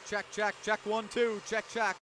Check, check, check 1, 2, check, check.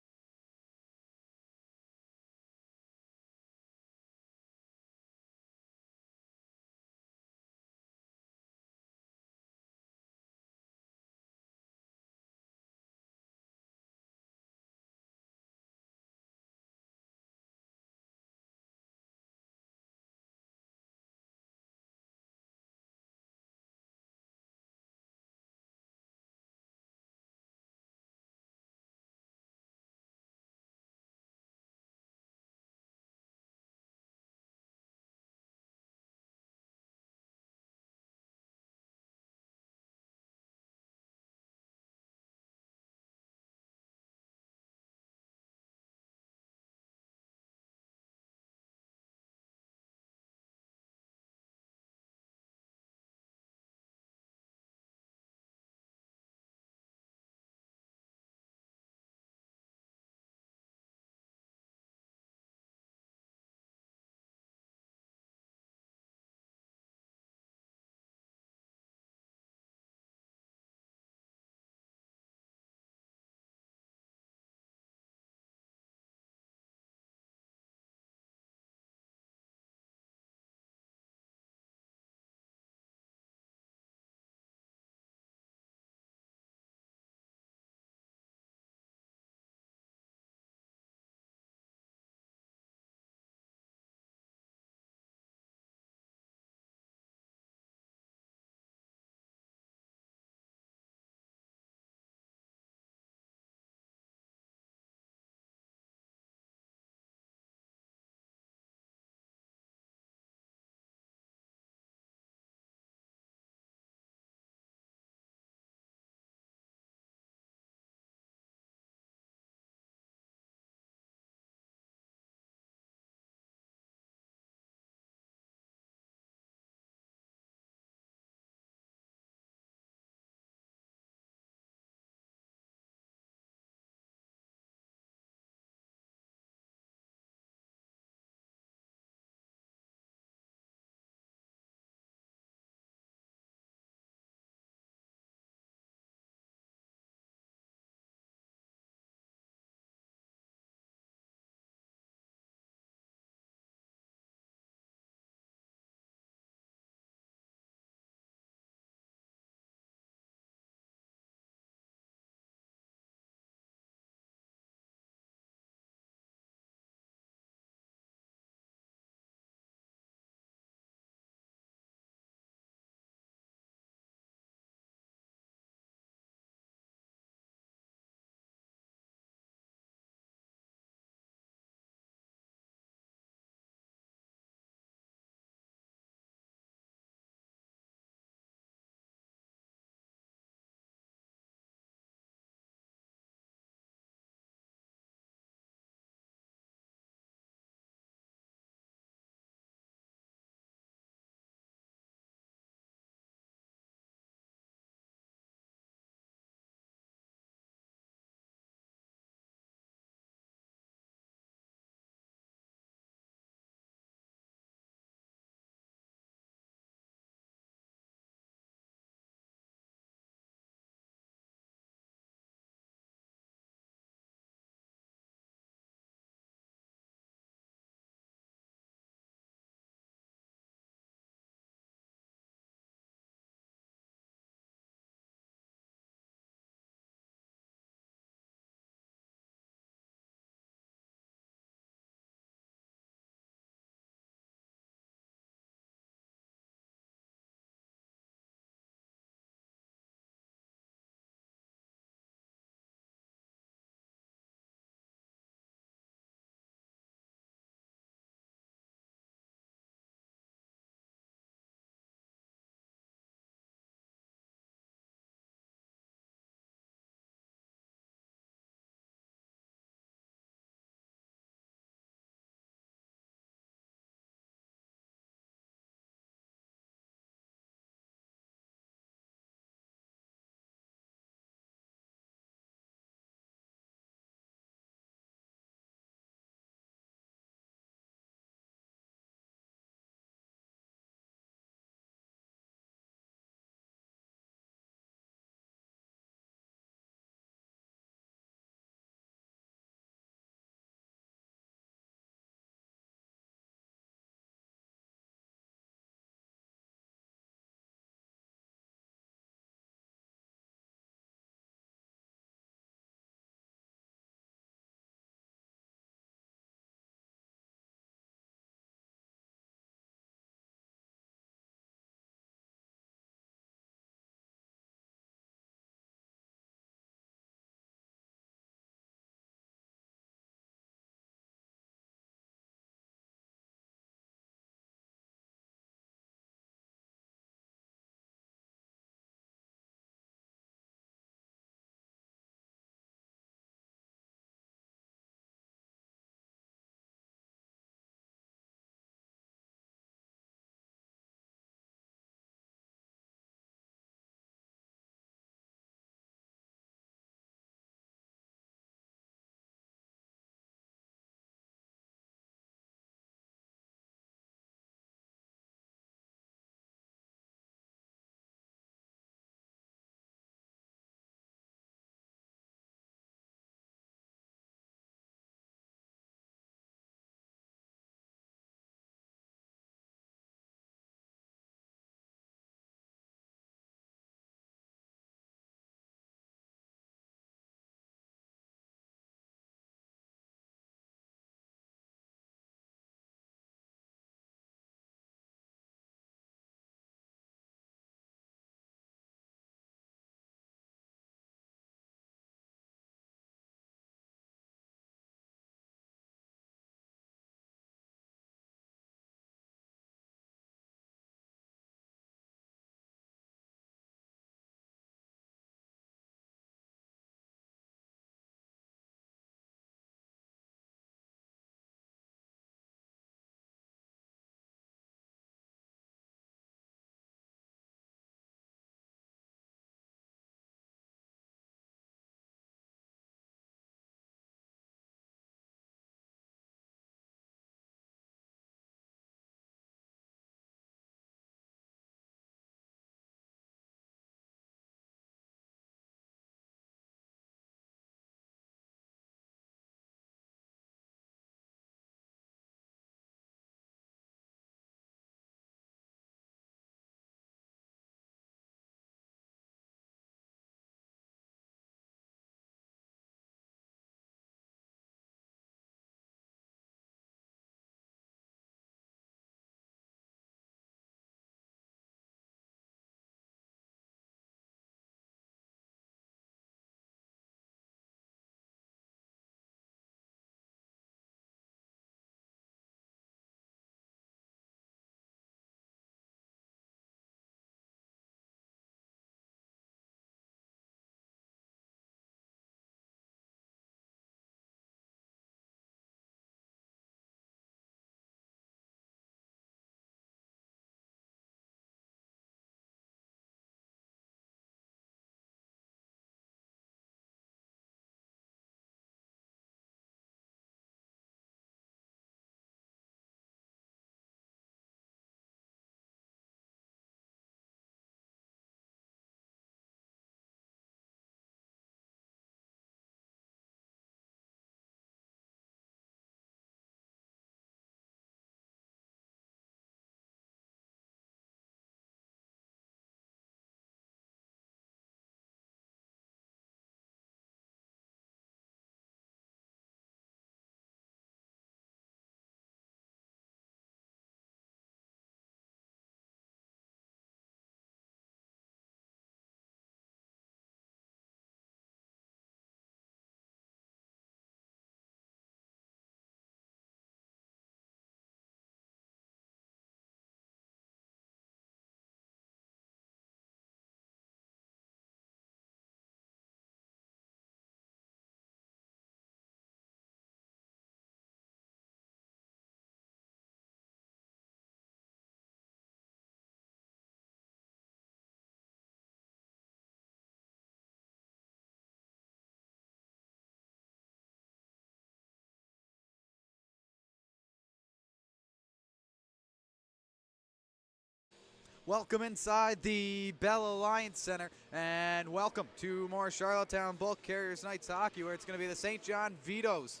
Welcome inside the Bell Alliance Center, and welcome to more Charlottetown Bulk Carriers Knights hockey, where it's going to be the St. John Vitoes,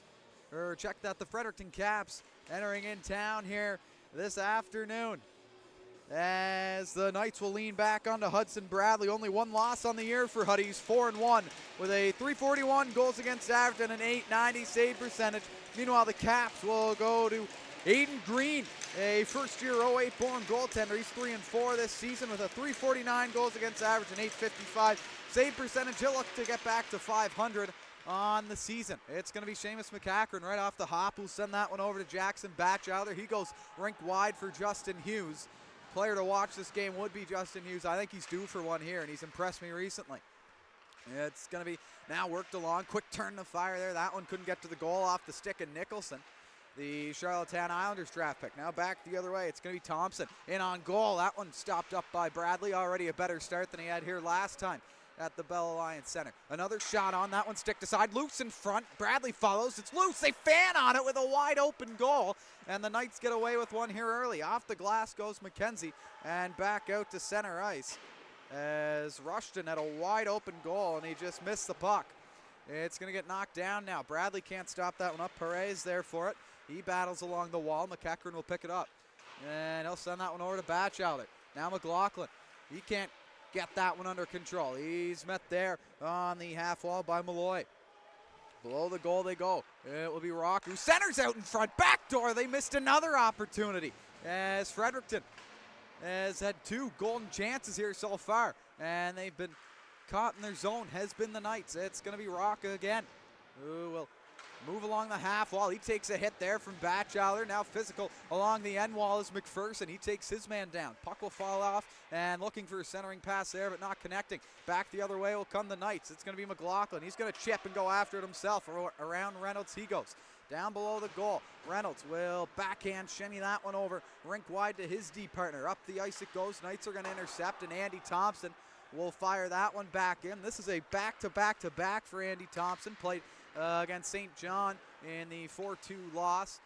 or check that, the Fredericton Caps, entering in town here this afternoon, as the Knights will lean back onto Hudson Bradley. Only one loss on the year for Huddies, 4-1, with a .341 goals against average and an .890 save percentage. Meanwhile, the Caps will go to Aiden Green, a first-year 08-born goaltender. He's 3-4 this season with a .349 goals against average and .855 save percentage. He'll look to get back to .500 on the season. It's going to be Seamus McCackern right off the hop, who'll send that one over to Jackson Batchelder. He goes rink wide for Justin Hughes. Player to watch this game would be Justin Hughes. I think he's due for one here, and he's impressed me recently. It's going to be now worked along. Quick turn to fire there. That one couldn't get to the goal off the stick of Nicholson, the Charlottetown Islanders draft pick. Now back the other way. It's going to be Thompson in on goal. That one stopped up by Bradley. Already a better start than he had here last time at the Bell Alliance Center. Another shot on that one, stick to side, loose in front. Bradley follows. It's loose. They fan on it with a wide open goal, and the Knights get away with one here early. Off the glass goes McKenzie, and back out to center ice as Rushton had a wide open goal, and he just missed the puck. It's going to get knocked down now. Bradley can't stop that one up. Perez there for it. He battles along the wall. McCackern will pick it up, and he'll send that one over to Batchelder. Now McLaughlin. He can't get that one under control. He's met there on the half wall by Malloy. Below the goal they go. It will be Rock, who centers out in front. Backdoor. They missed another opportunity, as Fredericton has had two golden chances here so far, and they've been caught in their zone. Has been the Knights. It's going to be Rock again, who will move along the half wall. He takes a hit there from Batchelder. Now physical along the end wall is McPherson. He takes his man down. Puck will fall off, and looking for a centering pass there, but not connecting. Back the other way will come the Knights. It's going to be McLaughlin. He's going to chip and go after it himself. Around Reynolds he goes. Down below the goal. Reynolds will backhand shimmy that one over rink wide to his D partner. Up the ice it goes. Knights are going to intercept, and Andy Thompson will fire that one back in. This is a back-to-back-to-back for Andy Thompson. Played against St. John in the 4-2 loss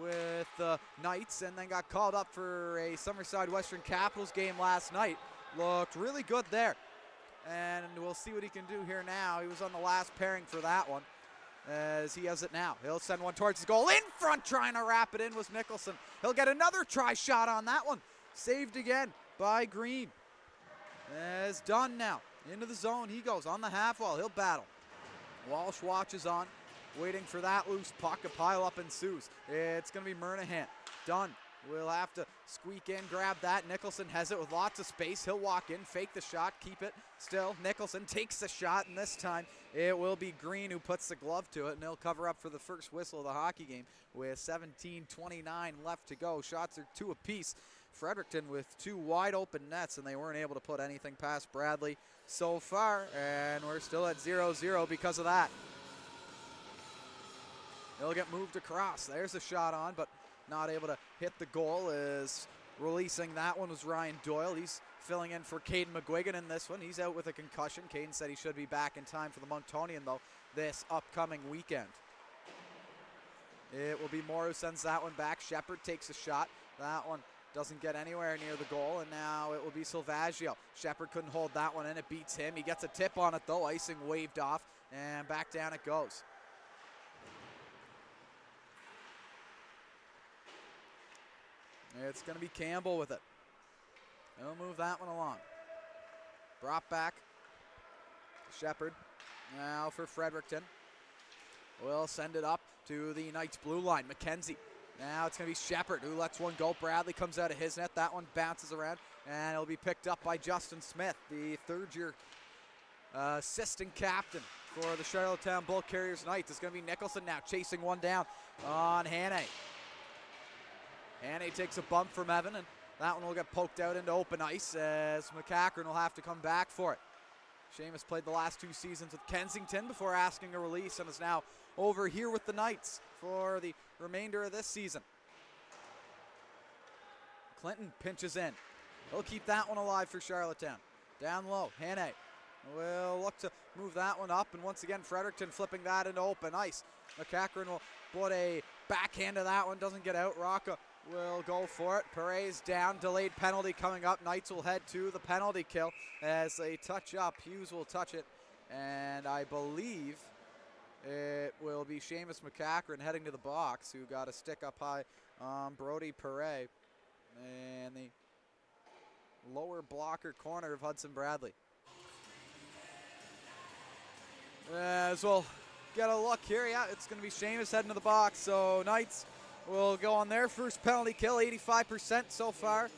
with the Knights, and then got called up for a Summerside Western Capitals game last night. Looked really good there, and we'll see what he can do here now. He was on the last pairing for that one, as he has it now. He'll send one towards his goal. In front, trying to wrap it in, was Nicholson. He'll get another try shot on that one. Saved again by Green. As done now. Into the zone he goes on the half wall. He'll battle. Walsh watches on, waiting for that loose puck. A pile-up ensues. It's going to be Murnahan. Dunn will have to squeak in, grab that. Nicholson has it with lots of space. He'll walk in, fake the shot, keep it still. Nicholson takes the shot, and this time it will be Green who puts the glove to it, and he'll cover up for the first whistle of the hockey game with 17:29 left to go. Shots are 2 apiece. Fredericton with 2 wide open nets, and they weren't able to put anything past Bradley so far, and we're still at 0-0 because of that. He'll get moved across. There's a shot on, but not able to hit the goal. Is releasing that one was Ryan Doyle. He's filling in for Caden McGuigan in this one. He's out with a concussion. Caden said he should be back in time for the Monctonian, though, this upcoming weekend. It will be Moore who sends that one back. Shepard takes a shot. That one doesn't get anywhere near the goal, and now it will be Silvaggio. Shepard couldn't hold that one in. It beats him. He gets a tip on it, though. Icing waved off, and back down it goes. It's going to be Campbell with it. He'll move that one along. Brought back. Shepard now for Fredericton. We'll send it up to the Knights blue line. McKenzie. Now it's going to be Shepard who lets one go. Bradley comes out of his net. That one bounces around, and it'll be picked up by Justin Smith, the third-year assistant captain for the Charlottetown Bulk Carriers Knights. It's going to be Nicholson now chasing one down on Hannay. Hannay takes a bump from Evan, and that one will get poked out into open ice as McCackern will have to come back for it. Seamus played the last 2 seasons with Kensington before asking a release, and is now over here with the Knights for the remainder of this season. Clinton pinches in. He'll keep that one alive for Charlottetown. Down low, Hannay will look to move that one up, and once again Fredericton flipping that into open ice. McCackern will put a backhand to that one, doesn't get out. Rocca will go for it. Pare's down, delayed penalty coming up. Knights will head to the penalty kill as they touch up. Hughes will touch it, and I believe it will be Seamus McCachran heading to the box, who got a stick up high on Brody Pare and the lower blocker corner of Hudson Bradley. As we'll get a look here, yeah, it's going to be Seamus heading to the box. So Knights will go on their first penalty kill, 85% so far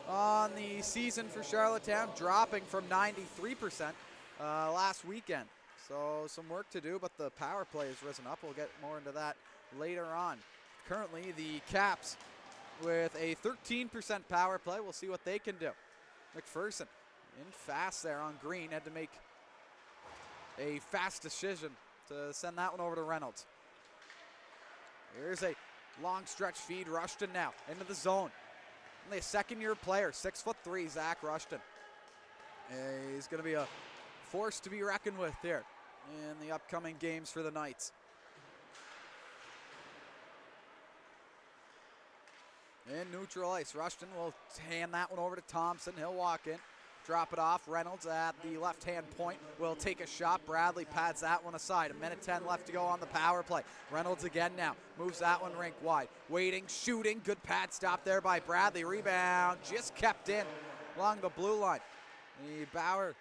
on the season for Charlottetown, dropping from 93% last weekend. So some work to do, but the power play has risen up. We'll get more into that later on. Currently, the Caps with a 13% power play. We'll see what they can do. McPherson in fast there on green. Had to make a fast decision to send that one over to Reynolds. Here's a long stretch feed. Rushton now into the zone. Only a second-year player, 6'3", Zach Rushton. He's going to be a force to be reckoned with here in the upcoming games for the Knights. In neutral ice, Rushton will hand that one over to Thompson. He'll walk in, drop it off. Reynolds at the left-hand point will take a shot. Bradley pads that one aside. 1:10 left to go on the power play. Reynolds again now, moves that one rink wide. Waiting, shooting, good pad stop there by Bradley. Rebound just kept in along the blue line. The Bauer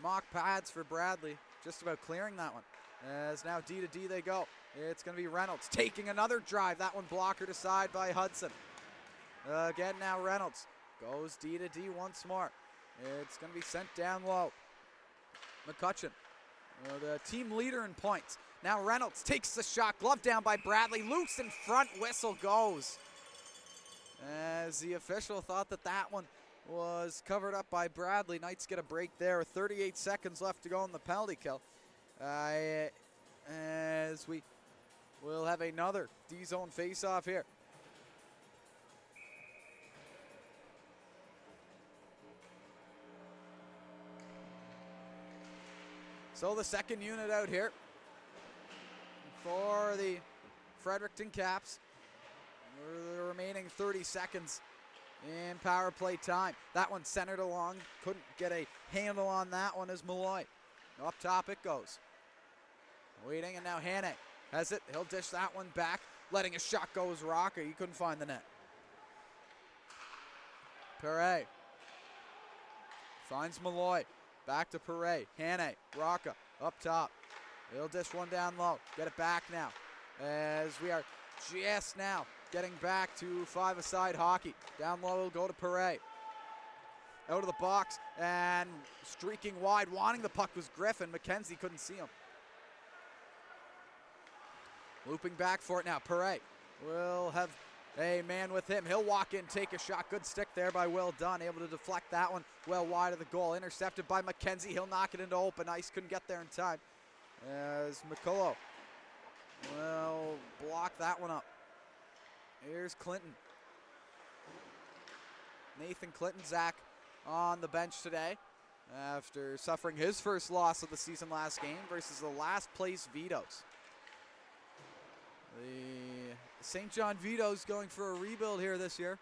mock pads for Bradley, just about clearing that one. As now D to D they go. It's going to be Reynolds taking another drive. That one blockered aside by Hudson. Again now Reynolds goes D to D once more. It's going to be sent down low. McCutcheon, the team leader in points. Now Reynolds takes the shot, glove down by Bradley, loose in front, whistle goes. As the official thought that that one was covered up by Bradley. Knights get a break there with 38 seconds left to go in the penalty kill. As we will have another D-zone face-off here. So the second unit out here for the Fredericton Caps. The remaining 30 seconds in power play time. That one centered along. Couldn't get a handle on that one as Malloy. Up top it goes. Waiting, and now Hannay has it. He'll dish that one back. Letting a shot go is Rocca. He couldn't find the net. Pare finds Malloy. Back to Pare. Hannay. Rocca up top. He'll dish one down low. Get it back now. As we are just now getting back to five-a-side hockey. Down low will go to Pare. Out of the box and streaking wide. Wanting the puck was Griffin. McKenzie couldn't see him. Looping back for it now. Pare will have a man with him. He'll walk in, take a shot. Good stick there by Will Dunn. Able to deflect that one well wide of the goal. Intercepted by McKenzie. He'll knock it into open ice. Couldn't get there in time. As McCullough will block that one up. Here's Clinton. Nathan Clinton, Zach on the bench today after suffering his first loss of the season last game versus the last place Vitoes. The St. John Vitoes going for a rebuild here this year.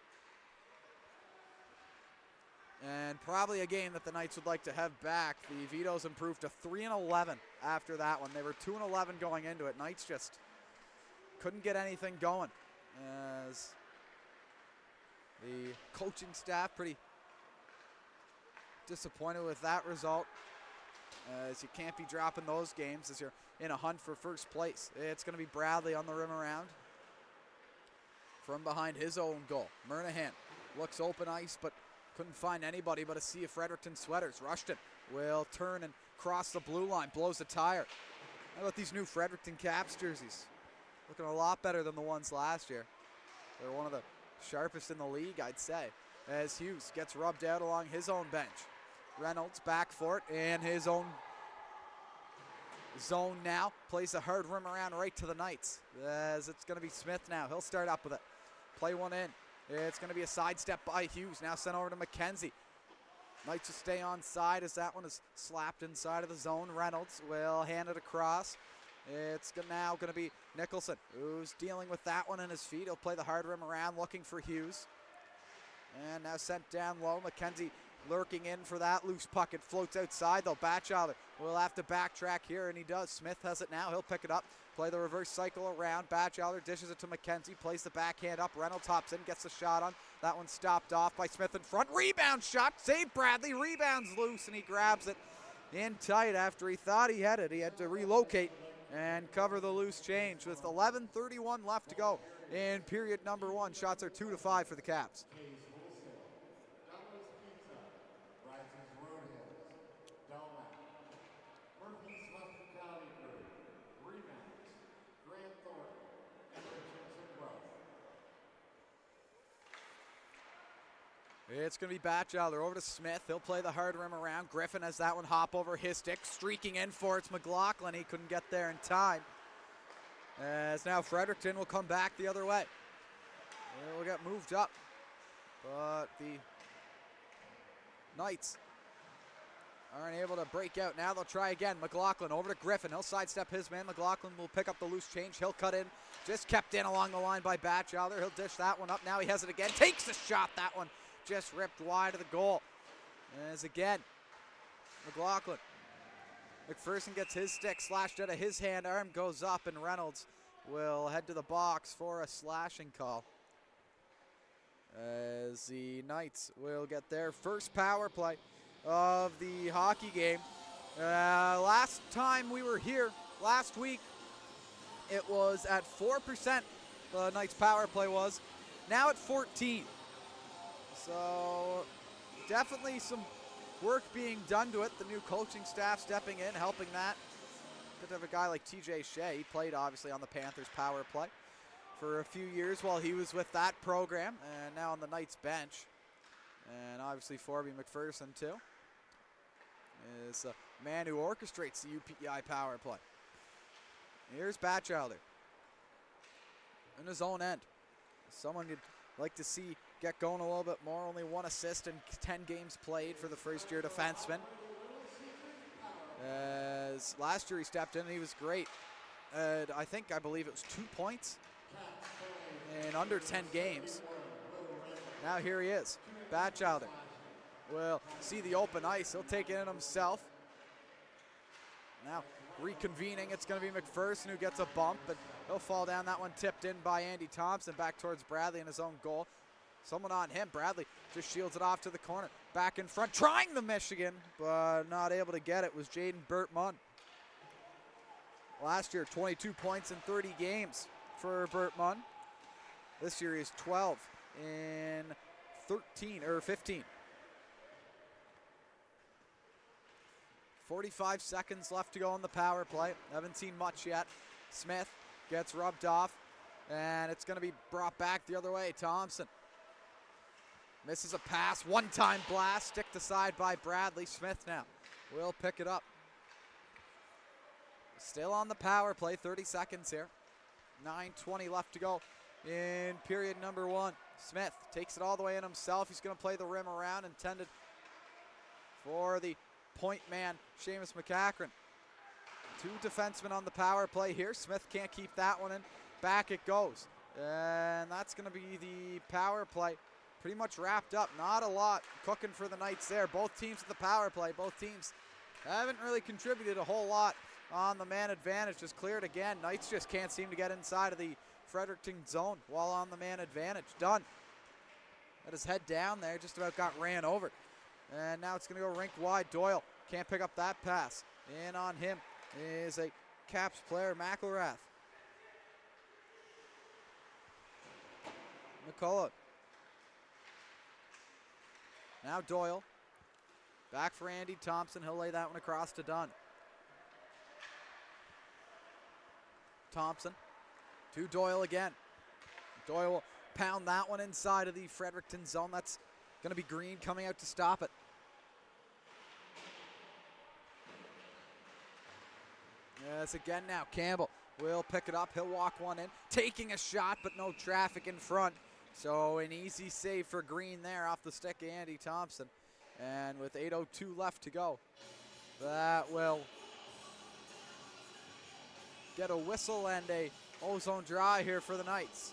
And probably a game that the Knights would like to have back. The Vitoes improved to 3-11 after that one. They were 2-11 going into it. Knights just couldn't get anything going. As the coaching staff pretty disappointed with that result. As you can't be dropping those games as you're in a hunt for first place. It's going to be Bradley on the rim around. From behind his own goal. Murnahan looks open ice, but couldn't find anybody but a sea of Fredericton sweaters. Rushton will turn and cross the blue line. Blows a tire. How about these new Fredericton Caps jerseys? Looking a lot better than the ones last year. They're one of the sharpest in the league, I'd say. As Hughes gets rubbed out along his own bench. Reynolds back for it in his own zone now. Plays a hard rim around right to the Knights. As it's going to be Smith now. He'll start up with it. Play one in. It's going to be a sidestep by Hughes. Now sent over to McKenzie. Knights will stay on side as that one is slapped inside of the zone. Reynolds will hand it across. It's now going to be Nicholson, who's dealing with that one in his feet. He'll play the hard rim around, looking for Hughes. And now sent down low. McKenzie lurking in for that loose puck. It floats outside, though. Batchelder will have to backtrack here, and he does. Smith has it now. He'll pick it up. Play the reverse cycle around. Batchelder dishes it to McKenzie. Plays the backhand up. Reynolds hops in, gets the shot on. That one stopped off by Smith in front. Rebound shot. Save Bradley. Rebounds loose, and he grabs it in tight after he thought he had it. He had to relocate and cover the loose change with 11:31 left to go in period number 1. Shots are 2-5 for the Caps. It's going to be Batchelder over to Smith. He'll play the hard rim around. Griffin has that one hop over his stick. Streaking in for it's McLaughlin. He couldn't get there in time. As now Fredericton will come back the other way. We'll get moved up. But the Knights aren't able to break out. Now they'll try again. McLaughlin over to Griffin. He'll sidestep his man. McLaughlin will pick up the loose change. He'll cut in. Just kept in along the line by Batchelder. He'll dish that one up. Now he has it again. Takes the shot. That one just ripped wide of the goal. As again, McLaughlin. McPherson gets his stick slashed out of his hand. Arm goes up, and Reynolds will head to the box for a slashing call. As the Knights will get their first power play of the hockey game. Last time we were here, last week, it was at 4%, the Knights power play was. Now at 14. So definitely some work being done to it. The new coaching staff stepping in, helping that. Good to have a guy like TJ Shea. He played obviously on the Panthers power play for a few years while he was with that program, and now on the Knights bench. And obviously Forby McPherson too is a man who orchestrates the UPI power play. Here's Batchelder in his own end. Someone you'd like to see get going a little bit more. Only 1 assist in 10 games played for the first-year defenseman. As last year he stepped in and he was great. I believe it was 2 points in under 10 games. Now here he is. Batchelder will see the open ice. He'll take it in himself. Now reconvening, it's going to be McPherson who gets a bump, but he'll fall down. That one tipped in by Andy Thompson back towards Bradley in his own goal. Someone on him. Bradley just shields it off to the corner. Back in front, trying the Michigan, but not able to get it, was Jaden Burtman. Last year, 22 points in 30 games for Burtman. This year is 12 in 15. 45 seconds left to go on the power play. Haven't seen much yet. Smith gets rubbed off, and it's going to be brought back the other way. Thompson misses a pass. One-time blast, sticked aside by Bradley. Smith now will pick it up. Still on the power play, 30 seconds here. 9:20 left to go in period number 1. Smith takes it all the way in himself. He's going to play the rim around, intended for the point man, Seamus McCachran. 2 defensemen on the power play here. Smith can't keep that one in. Back it goes. And that's going to be the power play pretty much wrapped up. Not a lot cooking for the Knights there. Both teams at the power play. Both teams haven't really contributed a whole lot on the man advantage. Just cleared again. Knights just can't seem to get inside of the Fredericton zone while on the man advantage. Dunn had his head down there. Just about got ran over. And now it's going to go rink wide. Doyle can't pick up that pass. In on him is a Caps player, McElrath. McCullough. Now Doyle. Back for Andy Thompson. He'll lay that one across to Dunn. Thompson to Doyle again. Doyle will pound that one inside of the Fredericton zone. That's going to be Green coming out to stop it. Yes, again now. Campbell will pick it up. He'll walk one in. Taking a shot, but no traffic in front. So an easy save for Green there off the stick of Andy Thompson. And with 8:02 left to go, that will get a whistle and a ozone dry here for the Knights.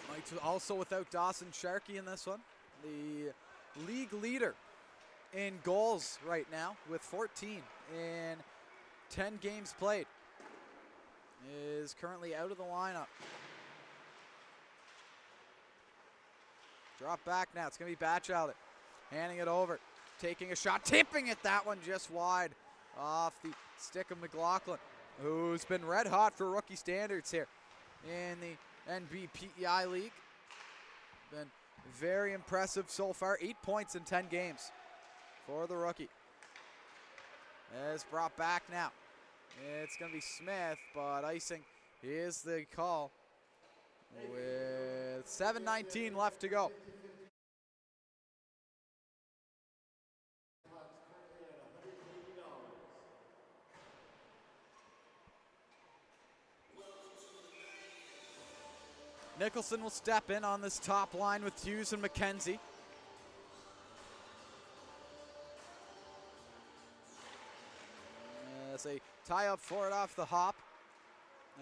Knights also without Dawson Sharkey in this one. The league leader in goals right now with 14 in 10 games played. Is currently out of the lineup. Drop back now. It's going to be Batchelder handing it over, taking a shot, tipping it. That one just wide off the stick of McLaughlin, who's been red hot for rookie standards here in the NBPEI League. Been very impressive so far. 8 points in 10 games for the rookie. It's brought back now. It's going to be Smith, but icing is the call with 7:19 left to go. Nicholson will step in on this top line with Hughes and McKenzie. As they tie up for it off the hop.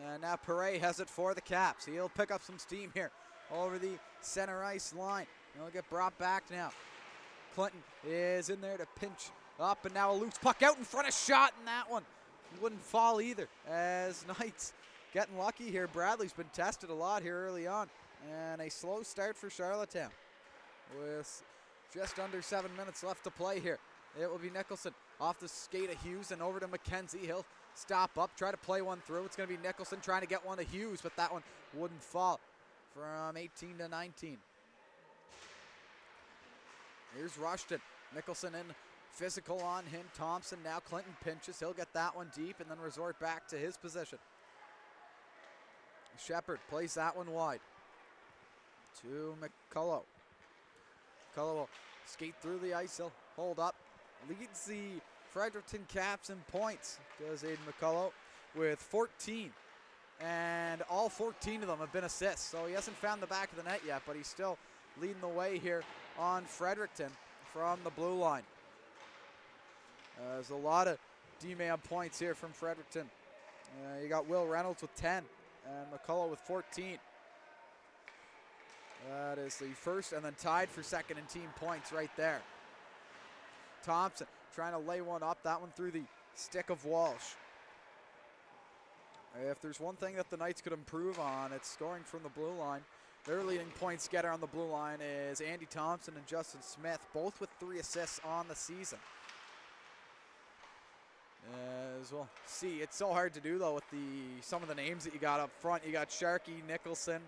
And now Perret has it for the Caps. He'll pick up some steam here over the center ice line. He'll get brought back now. Clinton is in there to pinch up, and now a loose puck out in front of shot, and that one wouldn't fall either. As Knights getting lucky here. Bradley's been tested a lot here early on. And a slow start for Charlottetown with just under 7 minutes left to play here. It will be Nicholson off the skate of Hughes and over to McKenzie. He'll stop up, try to play one through. It's going to be Nicholson trying to get one to Hughes, but that one wouldn't fall. From 18 to 19. Here's Rushton. Nicholson in physical on him. Thompson now. Clinton pinches. He'll get that one deep and then resort back to his position. Shepard plays that one wide to McCullough. McCullough will skate through the ice. He'll hold up. Leads the Fredericton Caps in points, does Aiden McCullough, with 14. And all 14 of them have been assists. So he hasn't found the back of the net yet, but he's still leading the way here on Fredericton from the blue line. There's a lot of D-man points here from Fredericton. You got Will Reynolds with 10 and McCullough with 14. That is the first and then tied for second in team points right there. Thompson trying to lay one up, that one through the stick of Walsh. If there's one thing that the Knights could improve on, it's scoring from the blue line. Their leading points getter on the blue line is Andy Thompson and Justin Smith, both with 3 assists on the season. As we'll see, it's so hard to do though with some of the names that you got up front. You got Sharkey, Nicholson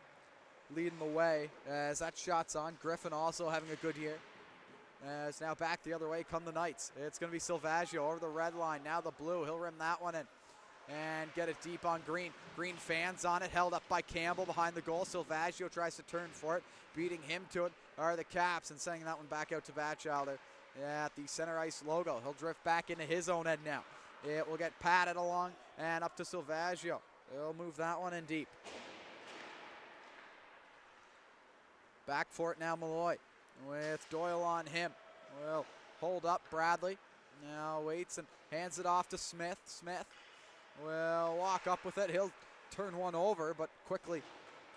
leading the way as that shot's on. Griffin also having a good year. As now back the other way come the Knights. It's going to be Silvaggio over the red line. Now the blue. He'll rim that one in and get it deep on Green. Green fans on it. Held up by Campbell behind the goal. Silvaggio tries to turn for it. Beating him to it are the Caps and sending that one back out to Batchelder at the center ice logo. He'll drift back into his own end now. It will get patted along and up to Silvaggio. He'll move that one in deep. Back for it now, Malloy with Doyle on him. Will hold up Bradley. Now waits and hands it off to Smith. Smith will walk up with it. He'll turn one over, but quickly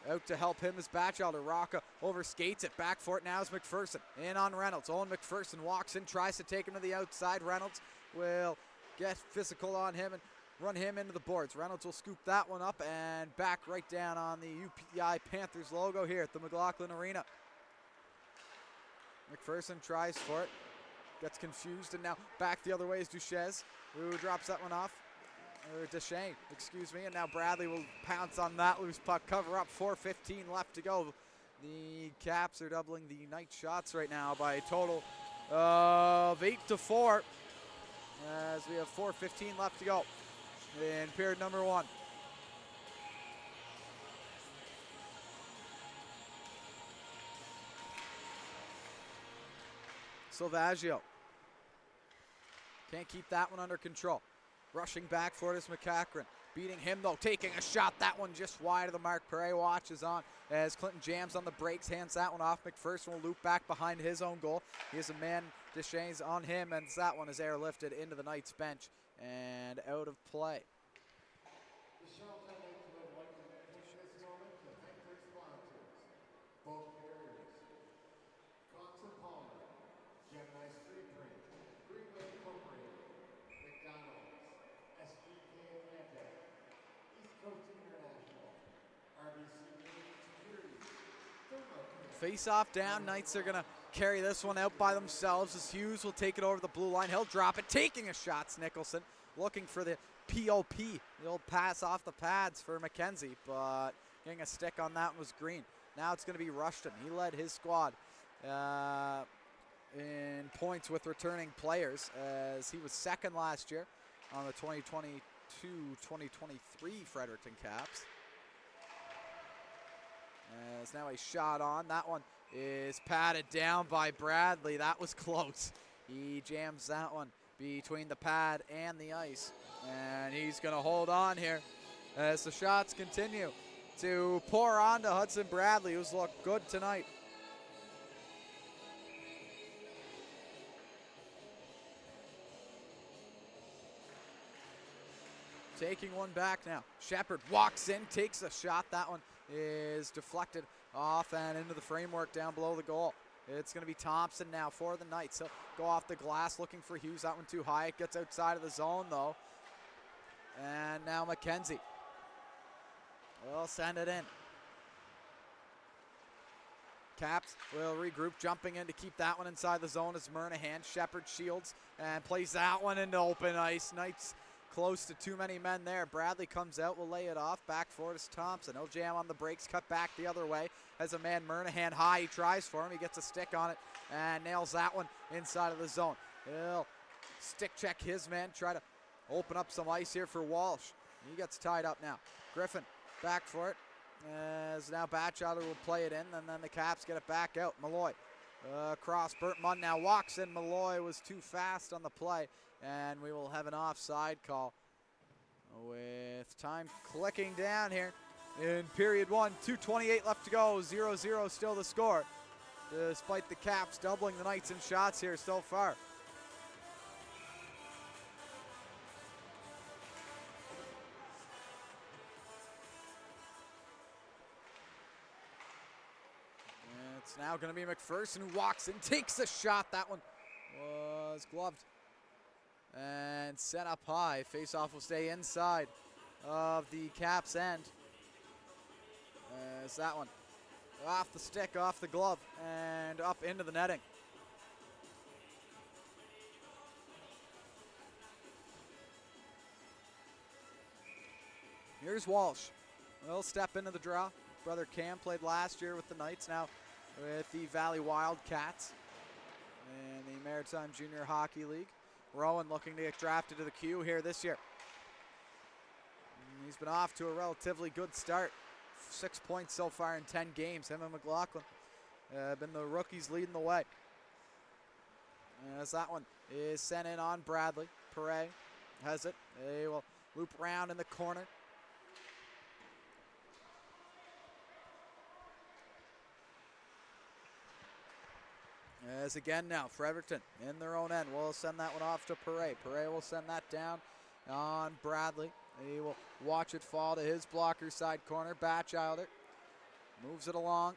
out to help him is Batchelder. Rocca over skates it. Back for it now is McPherson. In on Reynolds. Owen McPherson walks in, tries to take him to the outside. Reynolds will get physical on him and run him into the boards. Reynolds will scoop that one up and back right down on the UPI Panthers logo here at the McLaughlin Arena. McPherson tries for it, gets confused, and now back the other way is Duchesne, who drops that one off. Or Deschamps, excuse me, and now Bradley will pounce on that loose puck, cover up, 4:15 left to go. The Caps are doubling the Knight shots right now by a total of 8-4, as we have 4:15 left to go in period number 1. Silvaggio can't keep that one under control. Rushing back for it is McCachran. Beating him though, taking a shot. That one just wide of the mark. Perret watches on as Clinton jams on the brakes, hands that one off. McPherson will loop back behind his own goal. He has a man, Deschaines, on him, and that one is airlifted into the Knights bench and out of play. The Charlottetown Knights would like to take this moment to thank their sponsors, both carriers, Cox and Palmer, Gemini Street Print, Greenway Incorporated, McDonald's, SGK Atlantic, East Coast International, RBC Security, Face off down. Knights are going to carry this one out by themselves as Hughes will take it over the blue line. He'll drop it, taking a shot. Nicholson looking for the POP. The old pass off the pads for McKenzie, but getting a stick on that was Green. Now it's going to be Rushton. He led his squad in points with returning players as he was second last year on the 2022-2023 Fredericton Caps. As now a shot on. That one is patted down by Bradley. That was close. He jams that one between the pad and the ice. And he's going to hold on here as the shots continue to pour on to Hudson Bradley, who's looked good tonight. Taking one back now. Shepard walks in, takes a shot. That one is deflected off and into the framework down below the goal. It's going to be Thompson now for the Knights. He'll go off the glass looking for Hughes. That one too high. It gets outside of the zone though. And now McKenzie will send it in. Caps will regroup, jumping in to keep that one inside the zone as Murnahan. Shepard shields and plays that one into open ice. Knights close to too many men there. Bradley comes out, will lay it off. Back for it is Thompson. He'll jam on the brakes, cut back the other way. Has a man, Murnahan, high. He tries for him. He gets a stick on it and nails that one inside of the zone. He'll stick check his man, try to open up some ice here for Walsh. He gets tied up now. Griffin back for it. As now Batchelder will play it in, and then the Caps get it back out. Malloy across. Burt Munn now walks in. Malloy was too fast on the play, and we will have an offside call with time clicking down here in period one. 2:28 left to go. 0-0 still the score, despite the Caps doubling the Knights in shots here so far. It's now going to be McPherson who walks in, takes a shot. That one was gloved and set up high. Face-off will stay inside of the Caps end. As that one off the stick, off the glove, and up into the netting. Here's Walsh. He'll step into the draw. Brother Cam played last year with the Knights, now with the Valley Wildcats in the Maritime Junior Hockey League. Rowan looking to get drafted to the Q here this year. He's been off to a relatively good start. 6 points so far in 10 games. Him and McLaughlin been the rookies leading the way. As that one is sent in on Bradley. Perret has it. They will loop around in the corner. As again now, Fredericton in their own end will send that one off to Perret. Perret will send that down on Bradley. He will watch it fall to his blocker side corner. Batchelder moves it along.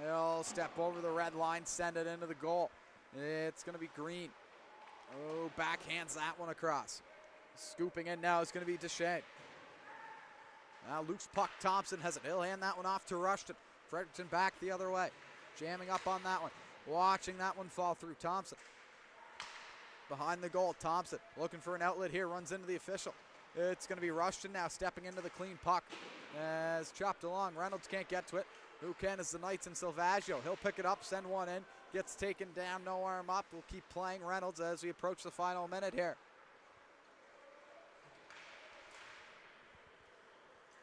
He'll step over the red line, send it into the goal. It's going to be Green. Oh, backhands that one across. Scooping in now is going to be Deschaines. Now loose puck, Thompson has it. He'll hand that one off to Rushton. Fredericton back the other way. Jamming up on that one. Watching that one fall through. Thompson behind the goal. Thompson looking for an outlet here. Runs into the official. It's going to be Rushton now stepping into the clean puck. As chopped along. Reynolds can't get to it. Who can is the Knights and Silvaggio. He'll pick it up, send one in. Gets taken down, no arm up. We'll keep playing Reynolds as we approach the final minute here.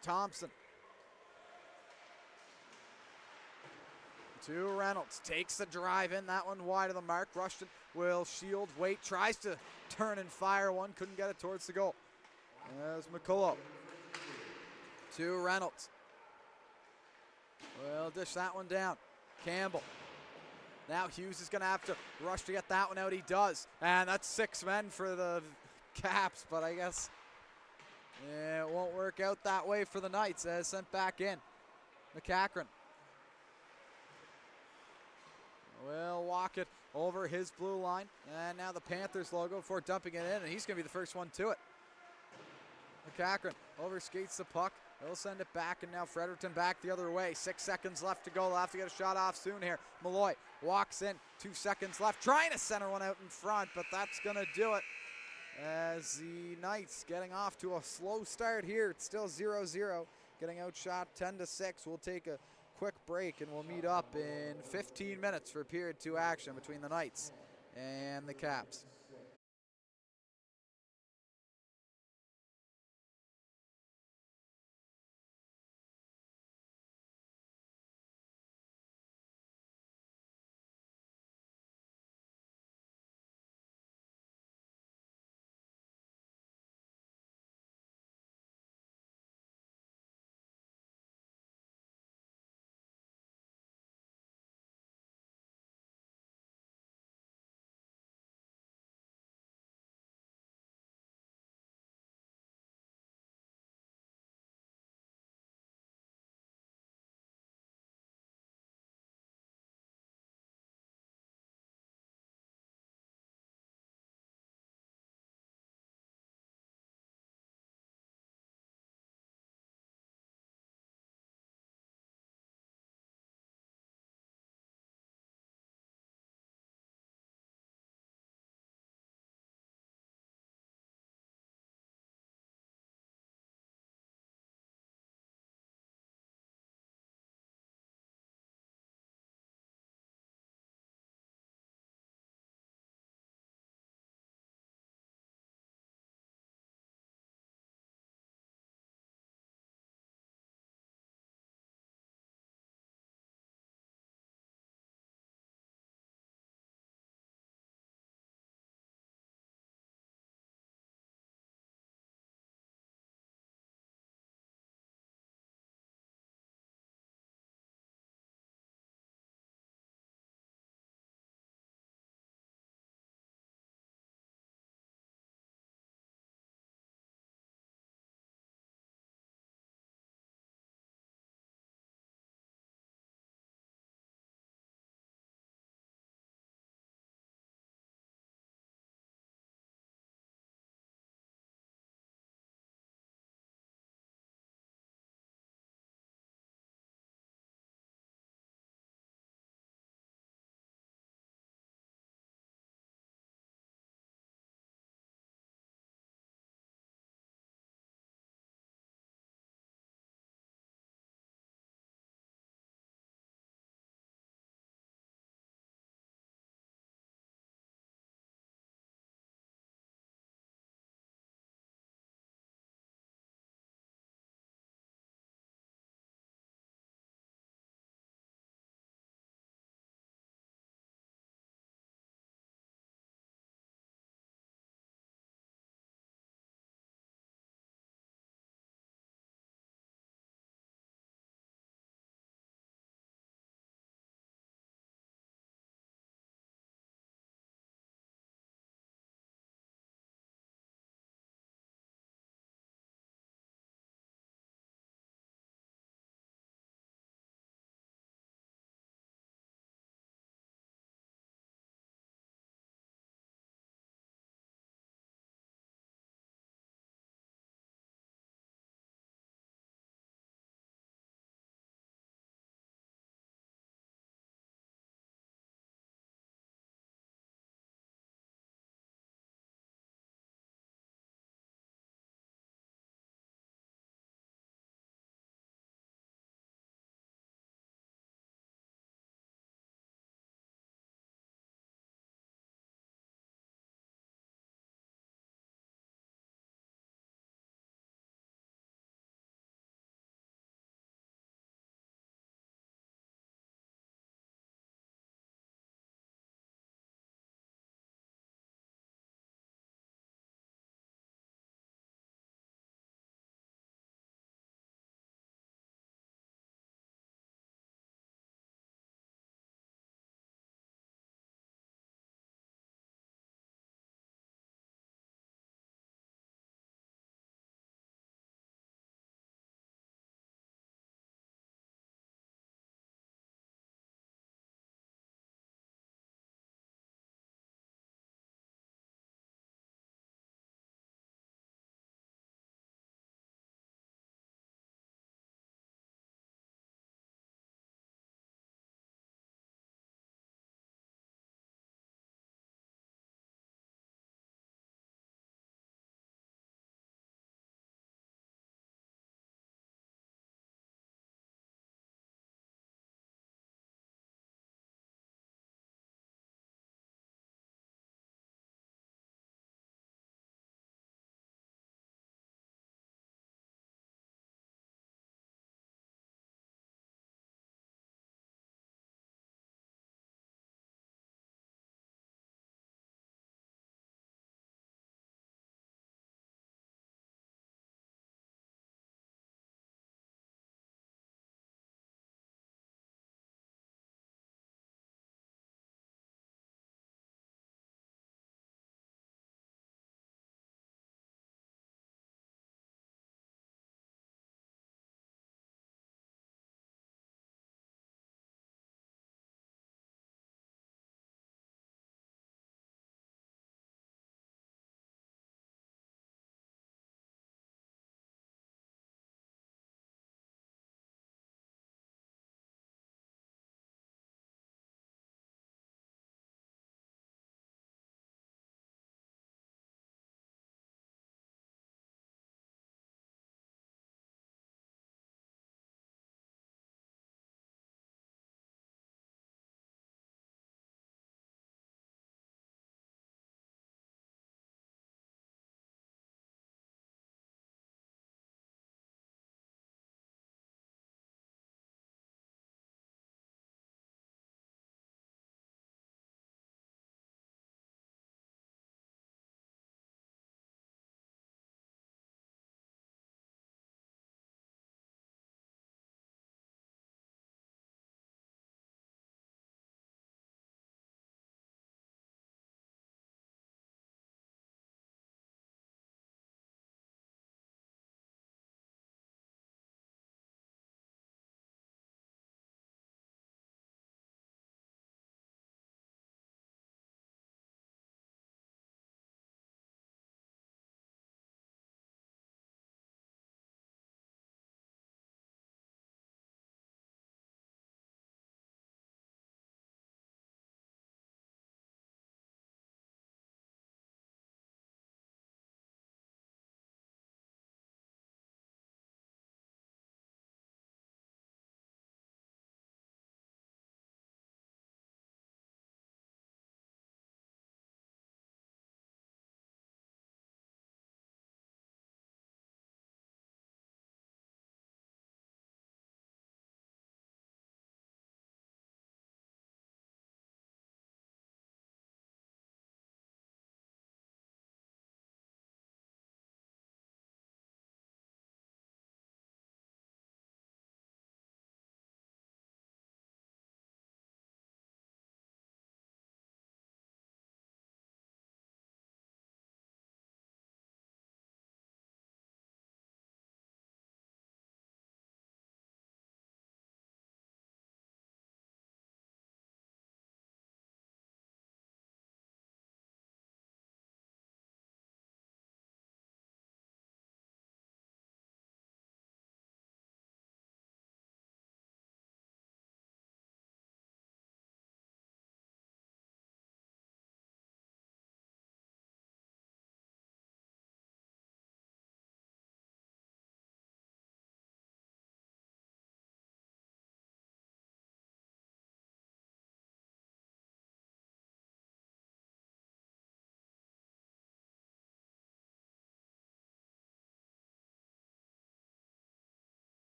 Thompson. To Reynolds, takes the drive in, that one wide of the mark. Rushton will shield, wait, tries to turn and fire one. Couldn't get it towards the goal. As McCullough to Reynolds. We'll dish that one down. Campbell. Now Hughes is going to have to rush to get that one out. He does. And that's 6 men for the Caps, but I guess it won't work out that way for the Knights as sent back in. McCachran will walk it over his blue line. And now the Panthers logo before dumping it in, and he's going to be the first one to it. McCachran overskates the puck. He'll send it back, and now Fredericton back the other way. 6 seconds left to go. They'll have to get a shot off soon here. Malloy walks in. 2 seconds left. Trying to center one out in front, but that's going to do it. As the Knights getting off to a slow start here. It's still 0-0. Getting outshot 10-6. We'll take a quick break, and we'll meet up in 15 minutes for period 2 action between the Knights and the Caps.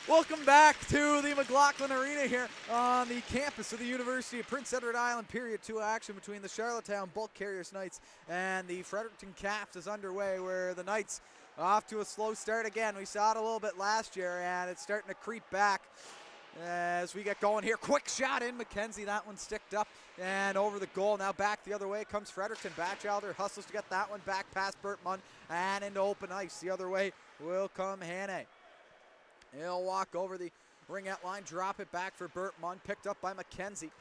Welcome back to the McLaughlin Arena here on the campus of the University of Prince Edward Island. Period 2 action between the Charlottetown Bulk Carriers Knights and the Fredericton Caps is underway, where the Knights off to a slow start again. We saw it a little bit last year, and it's starting to creep back as we get going here. Quick shot in McKenzie. That one sticked up and over the goal. Now back the other way comes Fredericton. Batchelder hustles to get that one back past Burt Munn and into open ice. The other way will come Hannay. He'll walk over the ring-out line, drop it back for Burt Munn, picked up by McKenzie.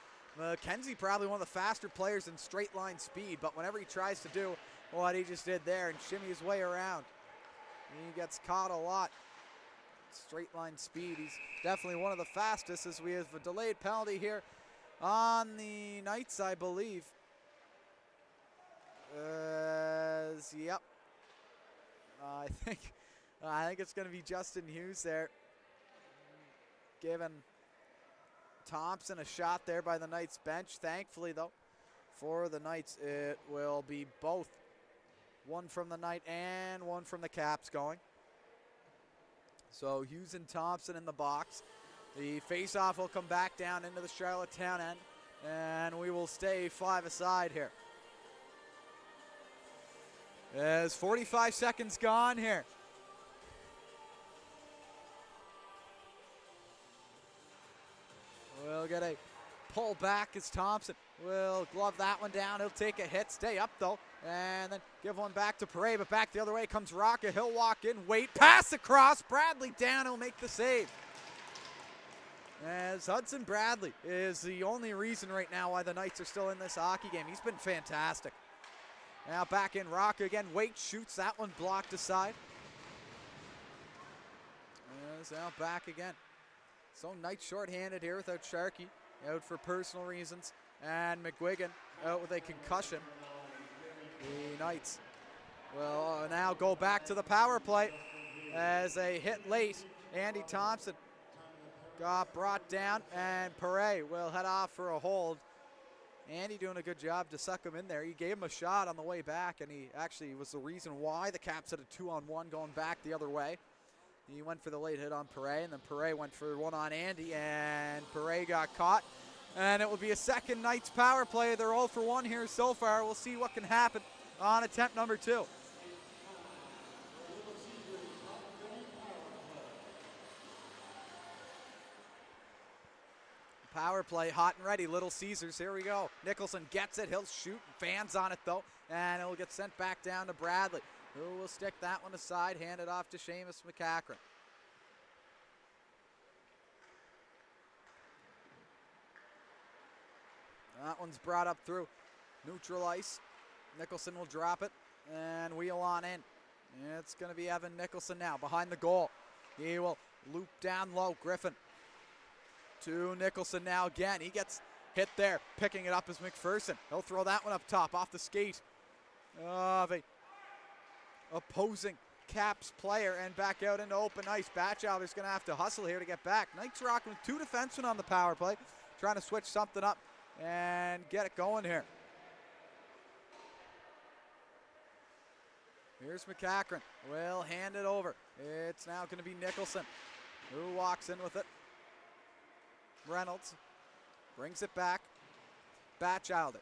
McKenzie probably one of the faster players in straight line speed, but whenever he tries to do what he just did there and shimmy his way around, he gets caught a lot. Straight line speed, he's definitely one of the fastest, as we have a delayed penalty here on the Knights, I believe. Yep. I think it's going to be Justin Hughes there, giving Thompson a shot there by the Knights bench. Thankfully, though, for the Knights, it will be both. One from the Knight and one from the Caps going. So Hughes and Thompson in the box. The face-off will come back down into the Charlottetown end, and we will stay 5-a-side here. There's 45 seconds gone here. We'll get a pull back as Thompson will glove that one down. He'll take a hit, stay up though, and then give one back to Perret, but back the other way comes Rocket. He'll walk in, wait, pass across, Bradley down, he'll make the save. As Hudson Bradley is the only reason right now why the Knights are still in this hockey game. He's been fantastic. Now back in, Rocket again, Wait shoots, that one blocked aside. Is now back again. So Knights shorthanded here without Sharkey, out for personal reasons, and McGuigan out with a concussion. The Knights will now go back to the power play as a hit late. Andy Thompson got brought down, and Perret will head off for a hold. Andy doing a good job to suck him in there. He gave him a shot on the way back, and he actually was the reason why the Caps had a 2-on-1 going back the other way. He went for the late hit on Perret, and then Perret went for one on Andy, and Perret got caught. And it will be a second Knights power play. They're 0 for 1 here so far. We'll see what can happen on attempt number 2. Power play, hot and ready. Little Caesars, here we go. Nicholson gets it, he'll shoot, fans on it though, and it'll get sent back down to Bradley, who will stick that one aside, hand it off to Seamus McCachran. That one's brought up through neutral ice. Nicholson will drop it and wheel on in. It's going to be Evan Nicholson now behind the goal. He will loop down low. Griffin to Nicholson now again. He gets hit there. Picking it up is McPherson. He'll throw that one up top off the skate of a opposing Caps player and back out into open ice. Batchelder's going to have to hustle here to get back. Knights rocking with 2 defensemen on the power play, trying to switch something up and get it going here. Here's McCachran. Will hand it over. It's now going to be Nicholson who walks in with it. Reynolds brings it back. Batchelder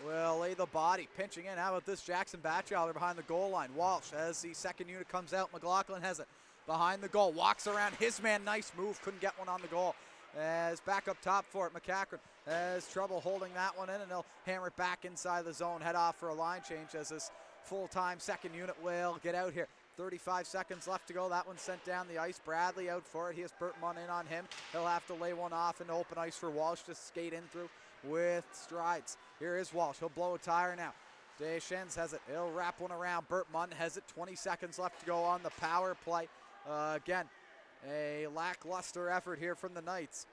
will lay the body, pinching in. How about this? Jackson Batchelder behind the goal line. Walsh, as the second unit comes out, McLaughlin has it behind the goal. Walks around his man. Nice move. Couldn't get one on the goal. As back up top for it, McCachran has trouble holding that one in, and they'll hammer it back inside the zone. Head off for a line change as this full-time second unit will get out here. 35 seconds left to go. That one's sent down the ice. Bradley out for it. He has Burt Munn in on him. He'll have to lay one off into open ice for Walsh to skate in through with strides. Here is Walsh. He'll blow a tire now. Deschennes has it. He'll wrap one around. Burt Munn has it. 20 seconds left to go on the power play. Again, a lackluster effort here from the Knights.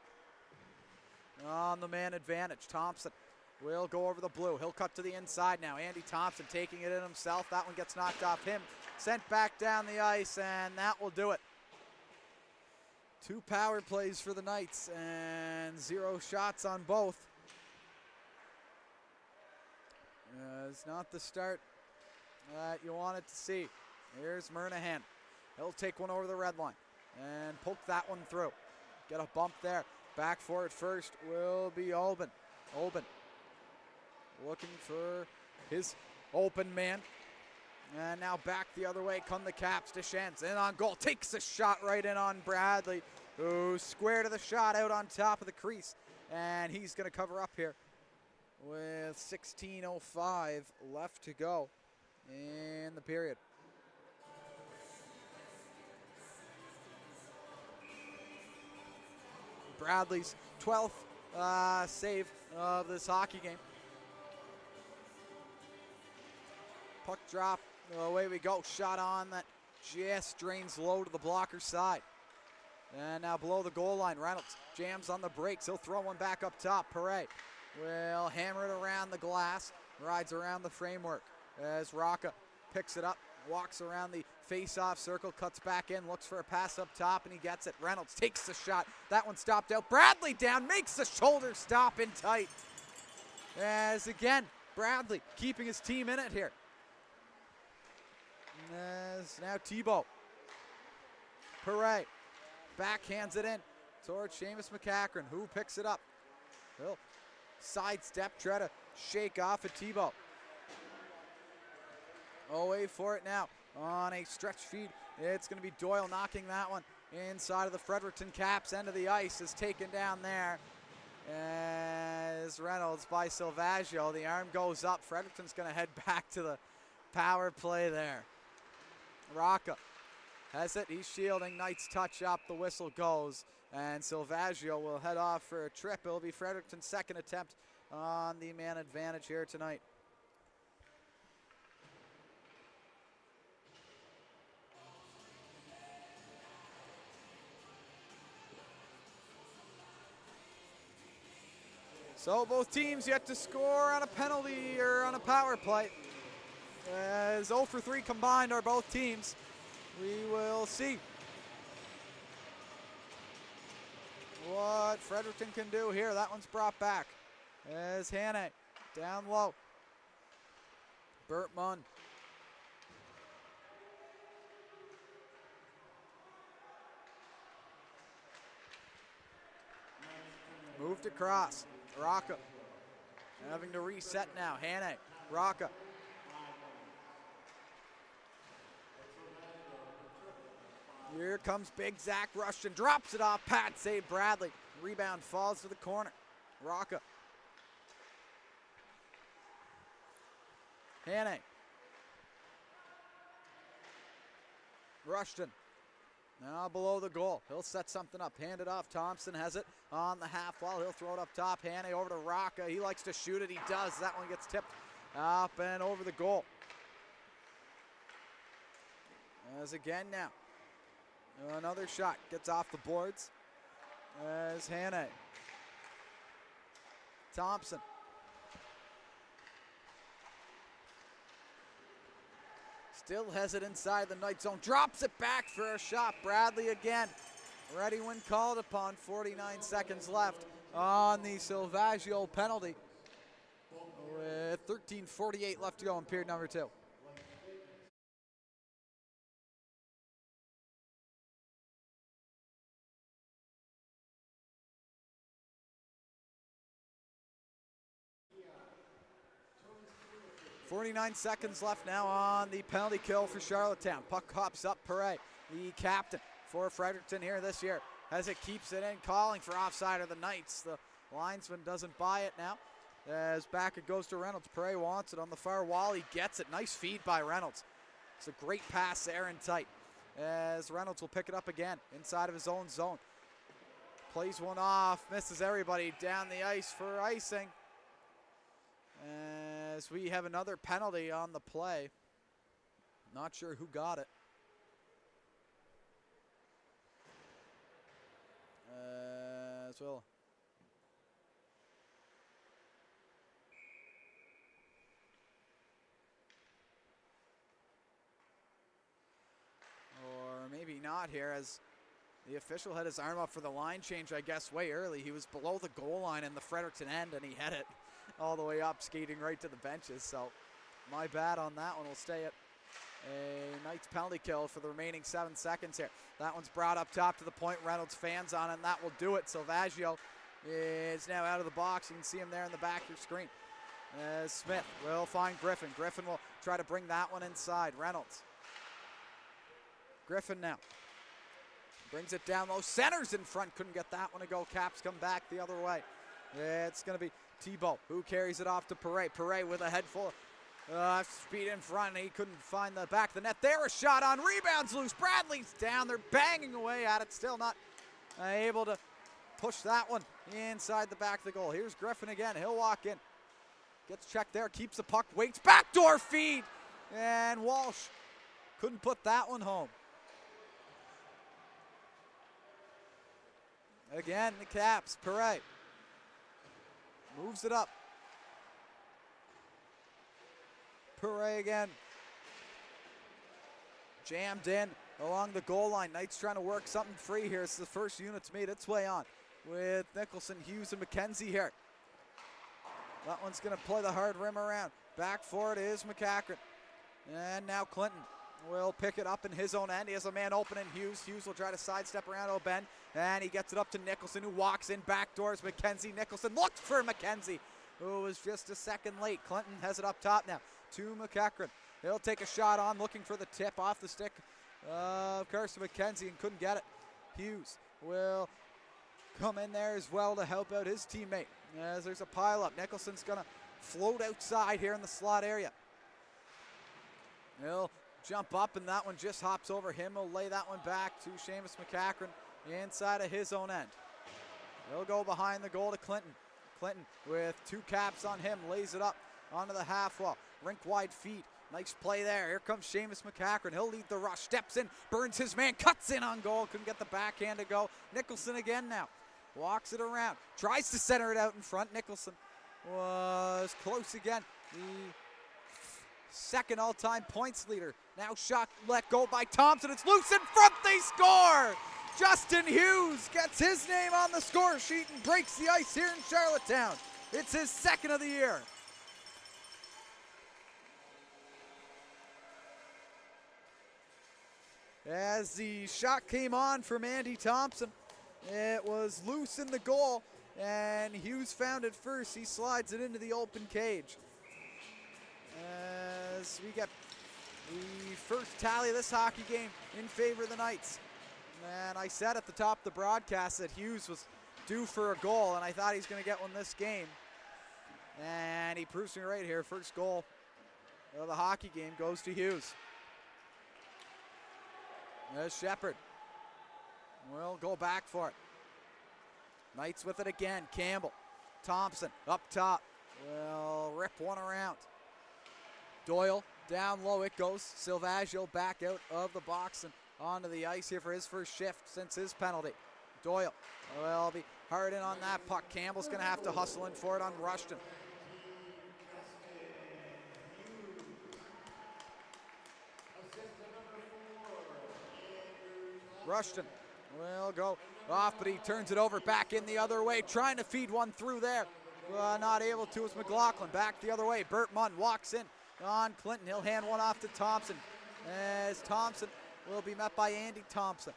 On the man advantage. Thompson will go over the blue. He'll cut to the inside now. Andy Thompson taking it in himself. That one gets knocked off him. Sent back down the ice, and that will do it. 2 power plays for the Knights and 0 shots on both. It's not the start that you wanted to see. Here's Murnahan. He'll take one over the red line. and poke that one through. Get a bump there. Back for it first will be Oben. Oben looking for his open man. And now back the other way come the Caps. Deschamps in on goal. Takes a shot right in on Bradley, who squared to the shot out on top of the crease. And he's going to cover up here with 16:05 left to go in the period. Bradley's 12th save of this hockey game. Puck drop, away we go. Shot on that just drains low to the blocker side. And now below the goal line, Reynolds jams on the brakes. He'll throw one back up top. Perret will hammer it around the glass, rides around the framework as Rocca picks it up, walks around the face-off circle, cuts back in, looks for a pass up top, and he gets it. Reynolds takes the shot. That one stopped out. Bradley down, makes the shoulder stop in tight. As again, Bradley keeping his team in it here. As now Thibault. Perret backhands it in towards Seamus McCachran, who picks it up. He'll sidestep, try to shake off at Thibault. Away for it now on a stretch feed. It's going to be Doyle knocking that one inside of the Fredericton Caps. End of the ice is taken down there as Reynolds by Silvaggio. The arm goes up. Fredericton's going to head back to the power play there. Rocca has it. He's shielding. Knight's touch up. The whistle goes. And Silvaggio will head off for a trip. It'll be Fredericton's second attempt on the man advantage here tonight. So both teams yet to score on a penalty or on a power play. As 0 for 3 combined are both teams. We will see what Fredericton can do here. That one's brought back as Hannay down low. Bert Munn. Moved across. Rocca having to reset now. Hannay, Rocca. Here comes big Zach Rushton, drops it off, Pat save Bradley. Rebound falls to the corner. Rocca. Hannay. Rushton. Now below the goal. He'll set something up. Hand it off. Thompson has it on the half wall. He'll throw it up top. Hannay over to Rocca. He likes to shoot it. He does. That one gets tipped up and over the goal. As again now. Another shot gets off the boards as Hannay. Thompson. Still has it inside the Knight zone. Drops it back for a shot. Bradley again. Ready when called upon. 49 seconds left on the Silvaggio penalty. With 13:48 left to go in period number 2. .49 seconds left now on the penalty kill for Charlottetown. Puck hops up. Perret, the captain for Fredericton here this year, as it keeps it in, calling for offside of the Knights. The linesman doesn't buy it now. As back it goes to Reynolds. Perret wants it on the far wall. He gets it. Nice feed by Reynolds. It's a great pass there in tight. As Reynolds will pick it up again inside of his own zone. Plays one off. Misses everybody down the ice for icing. As we have another penalty on the play. Not sure who got it. As well. Or maybe not here, as the official had his arm up for the line change, I guess, way early. He was below the goal line in the Fredericton end, and he had it all the way up, skating right to the benches. So my bad on that one. We'll stay at A Knights penalty kill for the remaining 7 seconds here. That one's brought up top to the point. Reynolds fans on it, and that will do it. Silvaggio is now out of the box. You can see him there in the back of your screen. Smith will find Griffin. Griffin will try to bring that one inside. Reynolds. Griffin now. Brings it down low. Centers in front. Couldn't get that one to go. Caps come back the other way. It's going to be Thibault who carries it off to Perret. Perret with a head full of speed in front. He couldn't find the back of the net. There, a shot on. Rebounds loose. Bradley's down. They're banging away at it. Still not able to push that one inside the back of the goal. Here's Griffin again. He'll walk in. Gets checked there. Keeps the puck. Waits. Backdoor feed. And Walsh couldn't put that one home. Again, the Caps. Perret moves it up. Perret again. Jammed in along the goal line. Knights trying to work something free here. It's the first unit's made its way on with Nicholson, Hughes, and McKenzie here. That one's going to play the hard rim around. Back for it is McCachran. And now Clinton will pick it up in his own end. He has a man open in Hughes. Hughes will try to sidestep around O'Ben. And he gets it up to Nicholson, who walks in backdoors. McKenzie. Nicholson looks for McKenzie, who was just a second late. Clinton has it up top now to McCachran. He'll take a shot on, looking for the tip off the stick of Carson McKenzie, and couldn't get it. Hughes will come in there as well to help out his teammate as there's a pile up. Nicholson's going to float outside here in the slot area. He'll jump up, and that one just hops over him. He'll lay that one back to Seamus McCachran inside of his own end. He'll go behind the goal to Clinton. Clinton with 2 Caps on him, lays it up onto the half wall. Rink wide feet. Nice play there. Here comes Seamus McCachran. He'll lead the rush. Steps in, burns his man, cuts in on goal. Couldn't get the backhand to go. Nicholson again now. Walks it around. Tries to center it out in front. Nicholson was close again. The second all-time points leader. Now shot let go by Thompson. It's loose in front. They score! Justin Hughes gets his name on the score sheet and breaks the ice here in Charlottetown. It's his second of the year. As the shot came on from Andy Thompson, it was loose in the goal, and Hughes found it first. He slides it into the open cage. As we get the first tally of this hockey game in favor of the Knights. And I said at the top of the broadcast that Hughes was due for a goal, and I thought he's going to get one this game. And he proves me right here. First goal of the hockey game goes to Hughes. There's Shepard. We'll go back for it. Knights with it again. Campbell. Thompson up top. Will rip one around. Doyle down low. It goes. Silvaggio back out of the box and onto the ice here for his first shift since his penalty. Doyle will be hard in on that puck. Campbell's going to have to hustle in for it on Rushton. Rushton will go off, but he turns it over back in the other way, trying to feed one through there. Not able to as McLaughlin. Back the other way. Bert Munn walks in on Clinton. He'll hand one off to Thompson as Thompson will be met by Andy Thompson.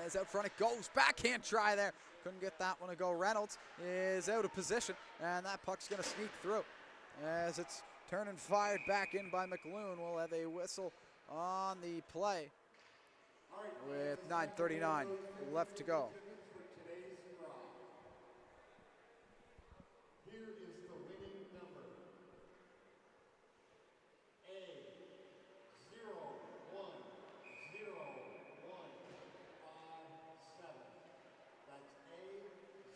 As out front it goes. Backhand try there. Couldn't get that one to go. Reynolds is out of position, and that puck's going to sneak through. As it's turned and fired back in by McLoone. We'll have a whistle on the play with 9:39 left to go. Here is the winning number. A010157. That's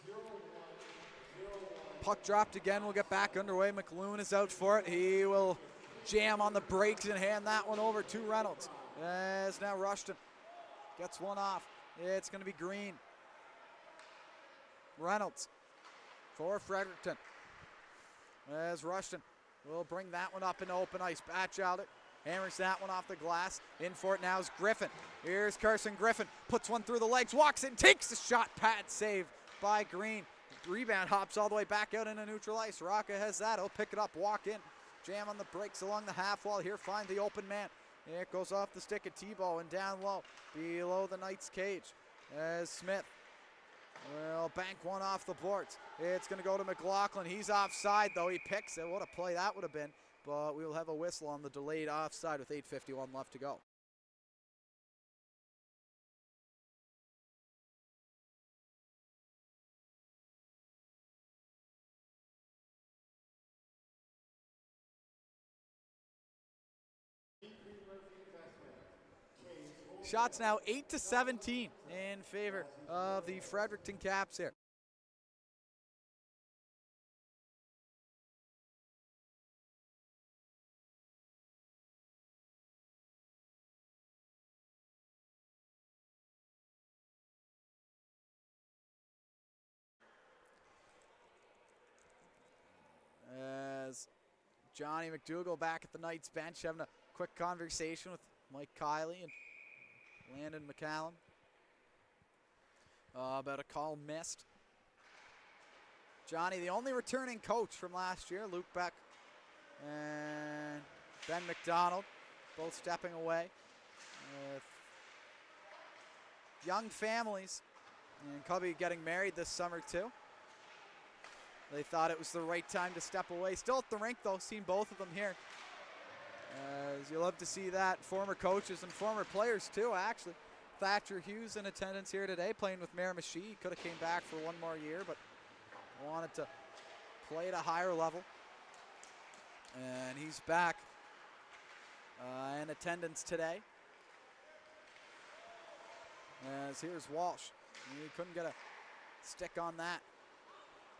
A0101. Puck dropped again. We'll get back underway. McLoone is out for it. He will jam on the brakes and hand that one over to Reynolds. As now Rushton gets one off. It's going to be Green. Reynolds for Fredericton. As Rushton will bring that one up into open ice. Batchelder hammers that one off the glass. In for it now is Griffin. Here's Carson Griffin. Puts one through the legs. Walks in. Takes the shot. Pad save by Green. Rebound hops all the way back out into neutral ice. Rocca has that. He'll pick it up. Walk in jam on the brakes along the half wall here, find the open man. It goes off the stick of Tebow and down low, below the Knights' cage, as Smith will bank one off the boards. It's going to go to McLaughlin. He's offside, though. He picks it. What a play that would have been. But we will have a whistle on the delayed offside with 8:51 left to go. Shots now 8-17 in favor of the Fredericton Caps here. As Johnny McDougall back at the Knights bench having a quick conversation with Mike Kiley and Landon McCallum about a call missed. Johnny, the only returning coach from last year, Luke Beck and Ben McDonald, both stepping away with young families, and Cubby getting married this summer too. They thought it was the right time to step away. Still at the rink though, seen both of them here. As you love to see that. Former coaches and former players too, actually. Thatcher Hughes in attendance here today, playing with Miramichi. He could have came back for one more year, but wanted to play at a higher level. And he's back in attendance today. As here's Walsh. He couldn't get a stick on that.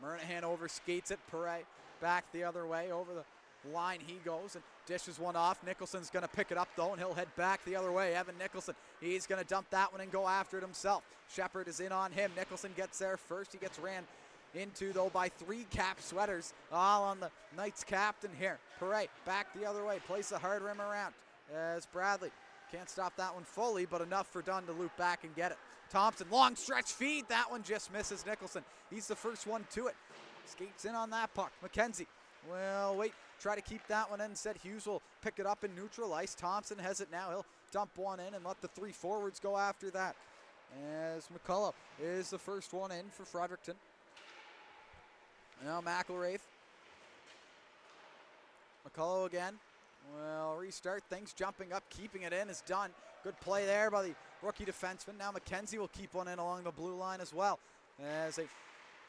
Murnahan over skates it. Perret back the other way. Over the line he goes and dishes one off. Nicholson's going to pick it up though, and he'll head back the other way. Evan Nicholson, he's going to dump that one and go after it himself. Shepard is in on him. Nicholson gets there first. He gets ran into though by 3 cap sweaters, all on the Knights captain here. Perret back the other way, plays the hard rim around as Bradley can't stop that one fully, but enough for Dunn to loop back and get it. Thompson, long stretch feed. That one just misses Nicholson. He's the first one to it. Skates in on that puck. McKenzie will wait, try to keep that one in. Instead, Hughes will pick it up and neutralize. Thompson has it now. He'll dump one in and let the 3 forwards go after that. As McCullough is the first one in for Fredericton. Now McElraith. McCullough again. Well, restart things, jumping up, keeping it in is done. Good play there by the rookie defenseman. Now McKenzie will keep one in along the blue line as well. As a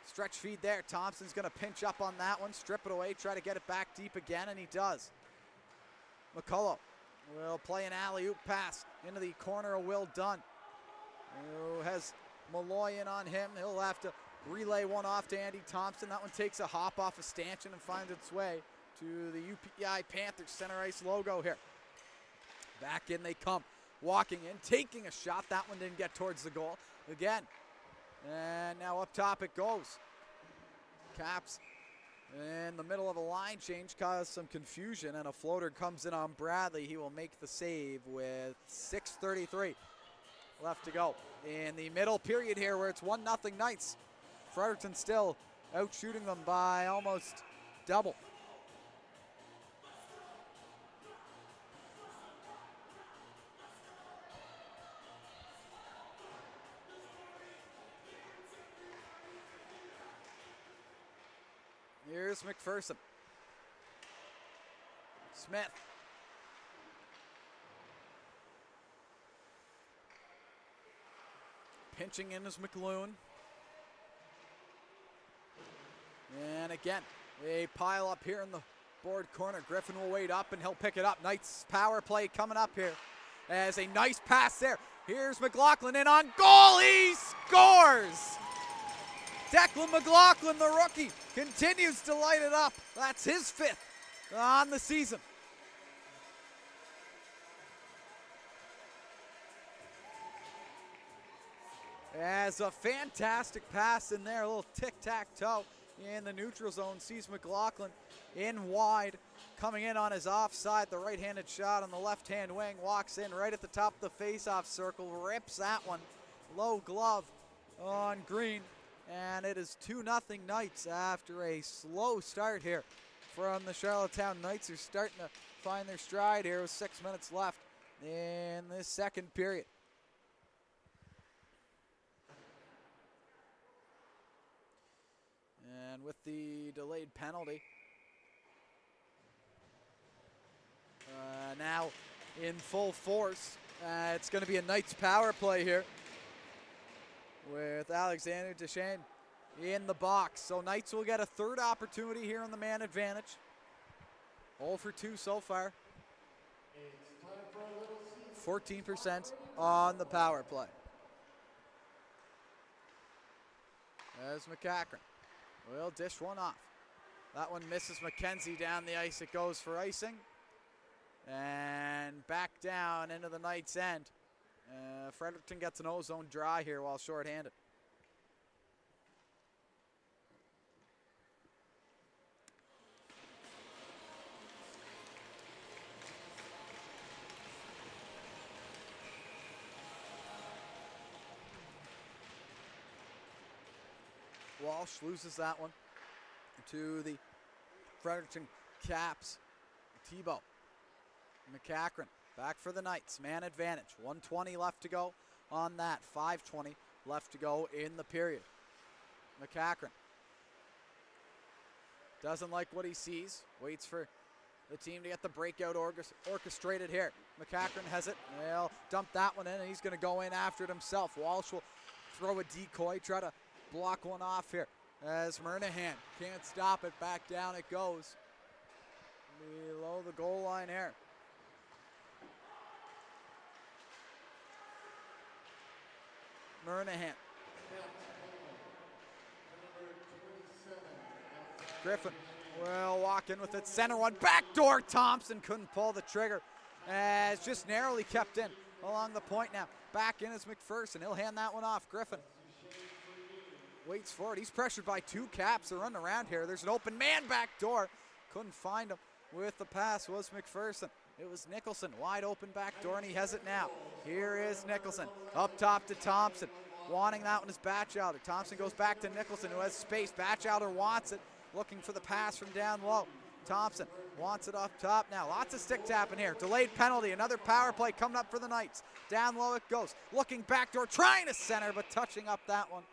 stretch feed there, Thompson's going to pinch up on that one, strip it away, try to get it back deep again, and he does. McCullough will play an alley-oop pass into the corner of Will Dunn, who has Malloy in on him. He'll have to relay one off to Andy Thompson. That one takes a hop off a stanchion and finds its way to the UPI Panthers center ice logo here. Back in they come, walking in, taking a shot. That one didn't get towards the goal again. And now up top it goes. Caps in the middle of a line change caused some confusion, and a floater comes in on Bradley. He will make the save with 6:33 left to go in the middle period here, where it's 1-0 Knights. Fredericton still out shooting them by almost double. Here's McPherson. Smith. Pinching in is McLoon. And again, a pile up here in the board corner. Griffin will wait up and he'll pick it up. Knights power play coming up here as a nice pass there. Here's McLaughlin in on goal. He scores! Declan McLaughlin, the rookie, continues to light it up. That's his 5th on the season. As a fantastic pass in there, a little tic-tac-toe in the neutral zone. Sees McLaughlin in wide, coming in on his offside. The right-handed shot on the left-hand wing, walks in right at the top of the face-off circle, rips that one. Low glove on Green. And it is 2-0 Knights after a slow start here from the Charlottetown Knights, who are starting to find their stride here with 6 minutes left in this second period. And with the delayed penalty, now in full force, it's going to be a Knights power play here with Alexander Deschênes in the box. So Knights will get a third opportunity here on the man advantage. 0 for 2 so far. 14% on the power play. There's McCachran. Will dish one off. That one misses McKenzie down the ice. It goes for icing. And back down into the Knights' end. Fredericton gets an O-zone draw here while shorthanded. Walsh loses that one to the Fredericton Caps. Tebow. McCachran back for the Knights. Man advantage. 1:20 left to go on that. 5:20 left to go in the period. McCachran doesn't like what he sees. Waits for the team to get the breakout orchestrated here. McCachran has it. He'll dump that one in, and he's going to go in after it himself. Walsh will throw a decoy, try to block one off here as Murnahan can't stop it. Back down it goes below the goal line here. Murnahan. Griffin will walk in with it. Center one. Backdoor. Thompson couldn't pull the trigger. As just narrowly kept in along the point now. Back in is McPherson. He'll hand that one off. Griffin waits for it. He's pressured by two Caps. They're running around here. There's an open man back door. Couldn't find him with the pass was McPherson. It was Nicholson. Wide open back door, and he has it now. Here is Nicholson. Up top to Thompson. Wanting that one is Batchelder. Thompson goes back to Nicholson, who has space. Batchelder wants it. Looking for the pass from down low. Thompson wants it up top now. Lots of stick tapping here. Delayed penalty. Another power play coming up for the Knights. Down low it goes. Looking backdoor, trying to center, but touching up that one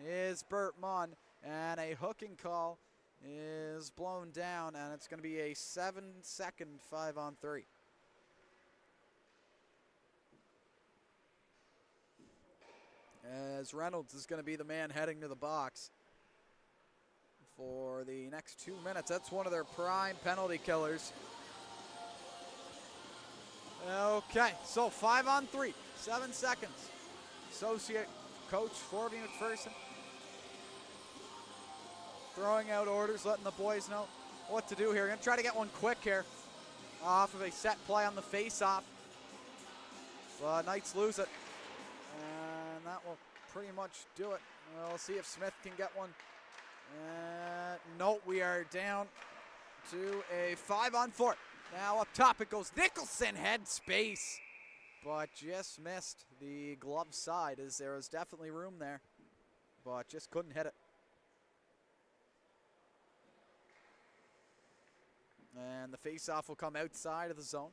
is Bert Munn. And a hooking call is blown down, and it's going to be a 7-second 5-on-3. As Reynolds is going to be the man heading to the box for the next 2 minutes. That's one of their prime penalty killers. Okay, so 5-on-3, 7 seconds. Associate coach Forby McPherson throwing out orders, letting the boys know what to do here. Gonna try to get one quick here off of a set play on the face-off. But Knights lose it. And that will pretty much do it. We'll see if Smith can get one. No, we are down to a 5-on-4. Now up top it goes. Nicholson head space, but just missed the glove side, as there was definitely room there, but just couldn't hit it. And the face-off will come outside of the zone,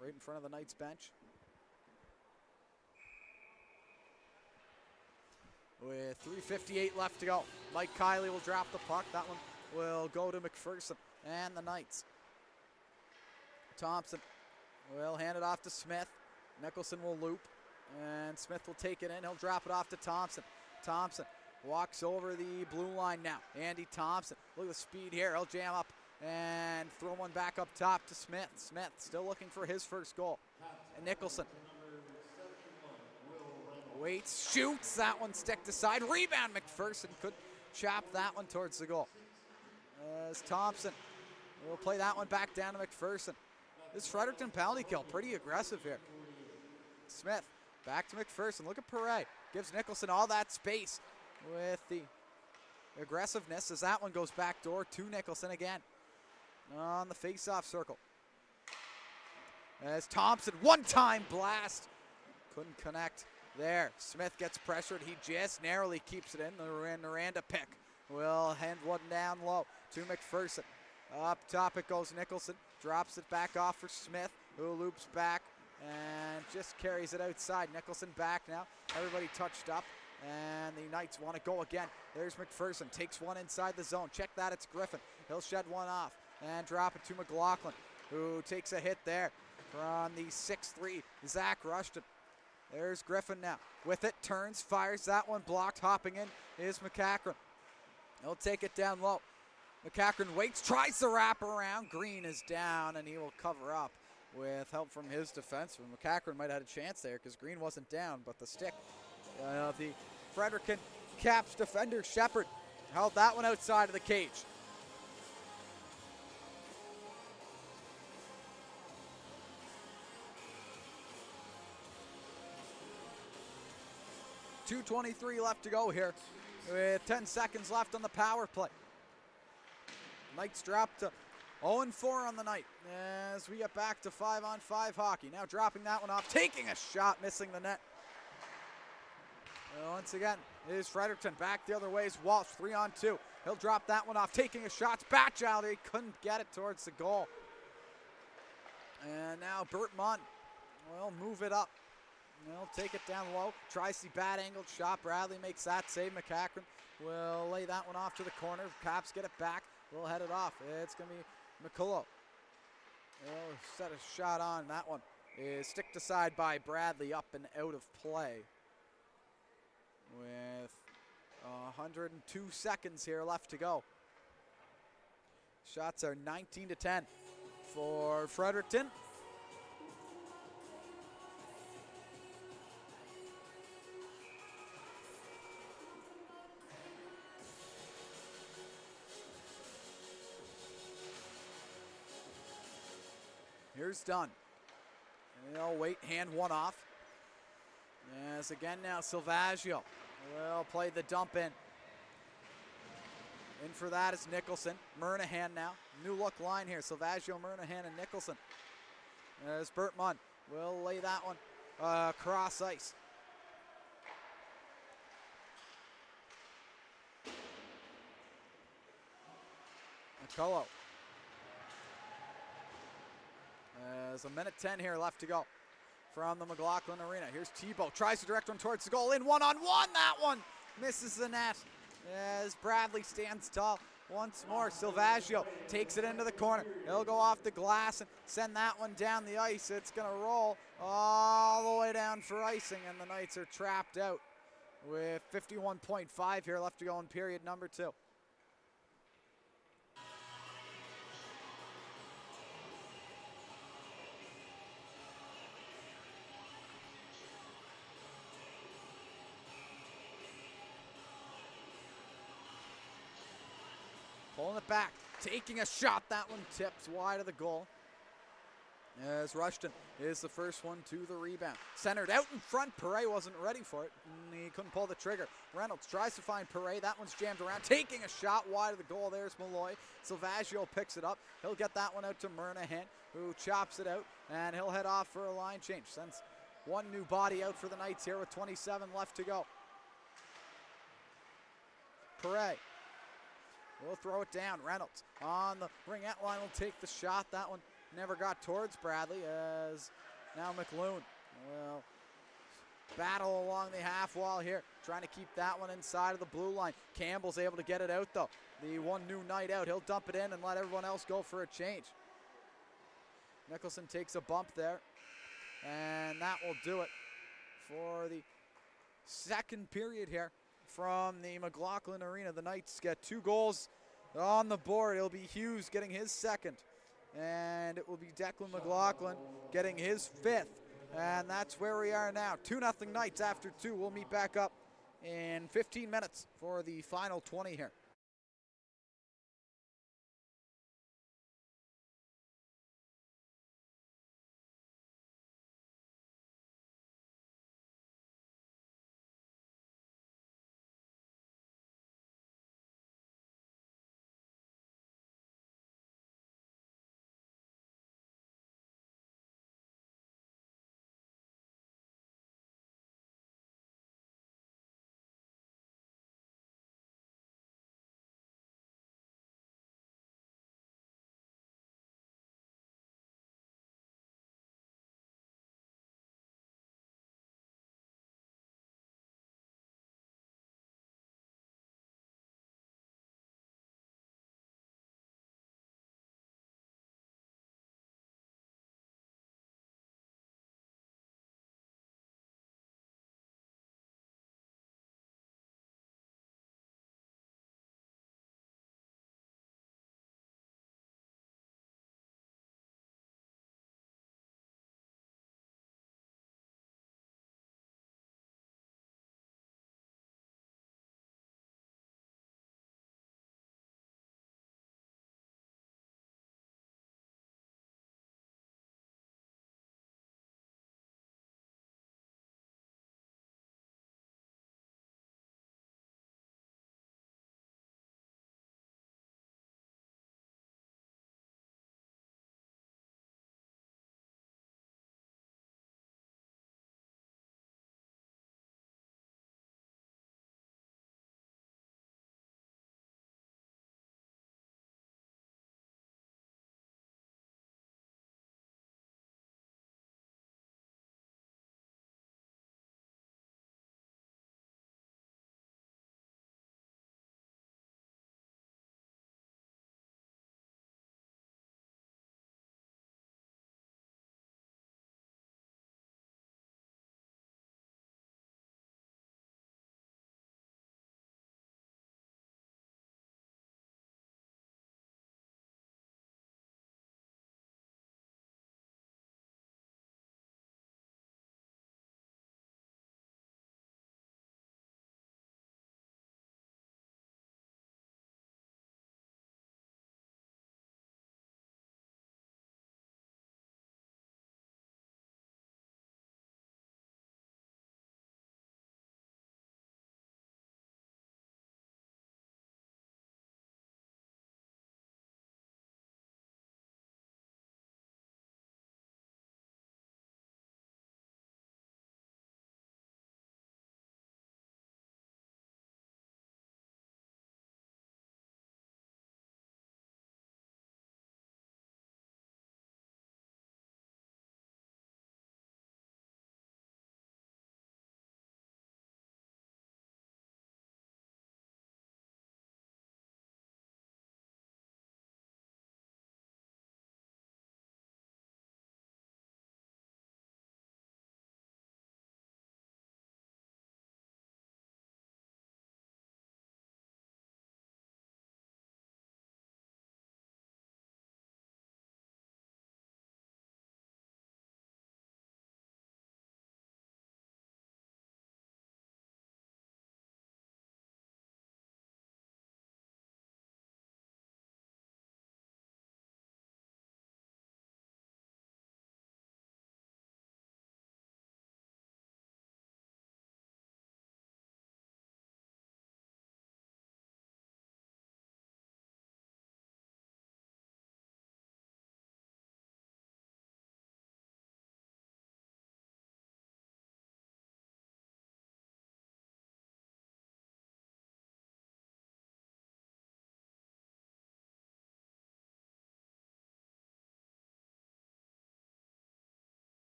right in front of the Knights bench. With 3:58 left to go. Mike Kiley will drop the puck. That one will go to McPherson and the Knights. Thompson will hand it off to Smith. Nicholson will loop, and Smith will take it in. He'll drop it off to Thompson. Thompson walks over the blue line now. Andy Thompson, look at the speed here. He'll jam up and throw one back up top to Smith. Smith still looking for his first goal. And Nicholson waits, shoots, that one stick to side. Rebound, McPherson could chop that one towards the goal. As Thompson will play that one back down to McPherson. This Fredericton penalty kill, pretty aggressive here. Smith back to McPherson. Look at Perret. Gives Nicholson all that space with the aggressiveness, as that one goes back door to Nicholson again on the face-off circle. As Thompson, one-time blast. Couldn't connect there. Smith gets pressured. He just narrowly keeps it in. The Miranda pick will hand one down low to McPherson. Up top it goes Nicholson. Drops it back off for Smith, who loops back and just carries it outside. Nicholson back now. Everybody touched up. And the Knights want to go again. There's McPherson. Takes one inside the zone. Check that. It's Griffin. He'll shed one off and drop it to McLaughlin, who takes a hit there from the 6'3", Zach Rushton. There's Griffin now. With it, turns, fires. That one blocked. Hopping in is McCachran. He'll take it down low. McCachran waits, tries to wrap around. Green is down, and he will cover up with help from his defenseman. McCachran might have had a chance there because Green wasn't down, but the stick of the Fredericton Caps defender, Shepard, held that one outside of the cage. .223 left to go here with 10 seconds left on the power play. Knights dropped to 0-4 on the night as we get back to 5-on-5 hockey. Now dropping that one off, taking a shot, missing the net. Once again, is Fredericton. Back the other way is Walsh, 3-on-2. He'll drop that one off, taking a shot. Batchelder, he couldn't get it towards the goal. And now Bert Munn will move it up. He'll take it down low. Tries the bad angled shot. Bradley makes that save. McCachran will lay that one off to the corner. Caps get it back. We'll head it off. It's going to be McCullough. He'll set a shot on. That one is sticked aside by Bradley, up and out of play. With 102 seconds here left to go. Shots are 19-10 for Fredericton. Here's Dunn. And they'll wait, hand one off. As again now, Silvaggio will play the dump in. In for that is Nicholson. Murnahan now. New look line here. Silvaggio, Murnahan, and Nicholson. As Bert Munn will lay that one across ice. McCullough. There's 1:10 here left to go from the McLaughlin Arena. Here's Tebow, tries to direct one towards the goal, in one-on-one, that one misses the net as Bradley stands tall once more. Silvaggio takes it into the corner. He'll go off the glass and send that one down the ice. It's going to roll all the way down for icing, and the Knights are trapped out with 51.5 here left to go in period number 2. Pulling it back, taking a shot. That one tips wide of the goal. As Rushton is the first one to the rebound. Centered out in front. Perret wasn't ready for it. He couldn't pull the trigger. Reynolds tries to find Perret. That one's jammed around. Taking a shot wide of the goal. There's Malloy. Silvaggio picks it up. He'll get that one out to Murnahan, who chops it out. And he'll head off for a line change. Sends one new body out for the Knights here with 27 left to go. Perret. We'll throw it down. Reynolds on the ringette line will take the shot. That one never got towards Bradley, as now McLoone will battle along the half wall here, trying to keep that one inside of the blue line. Campbell's able to get it out though. The one new Knight out. He'll dump it in and let everyone else go for a change. Nicholson takes a bump there, and that will do it for the second period here from the McLaughlin Arena. The Knights get 2 goals on the board. It'll be Hughes getting his second, and it will be Declan McLaughlin getting his 5th. And that's where we are now. 2-0 Knights after 2. We'll meet back up in 15 minutes for the final 20 here.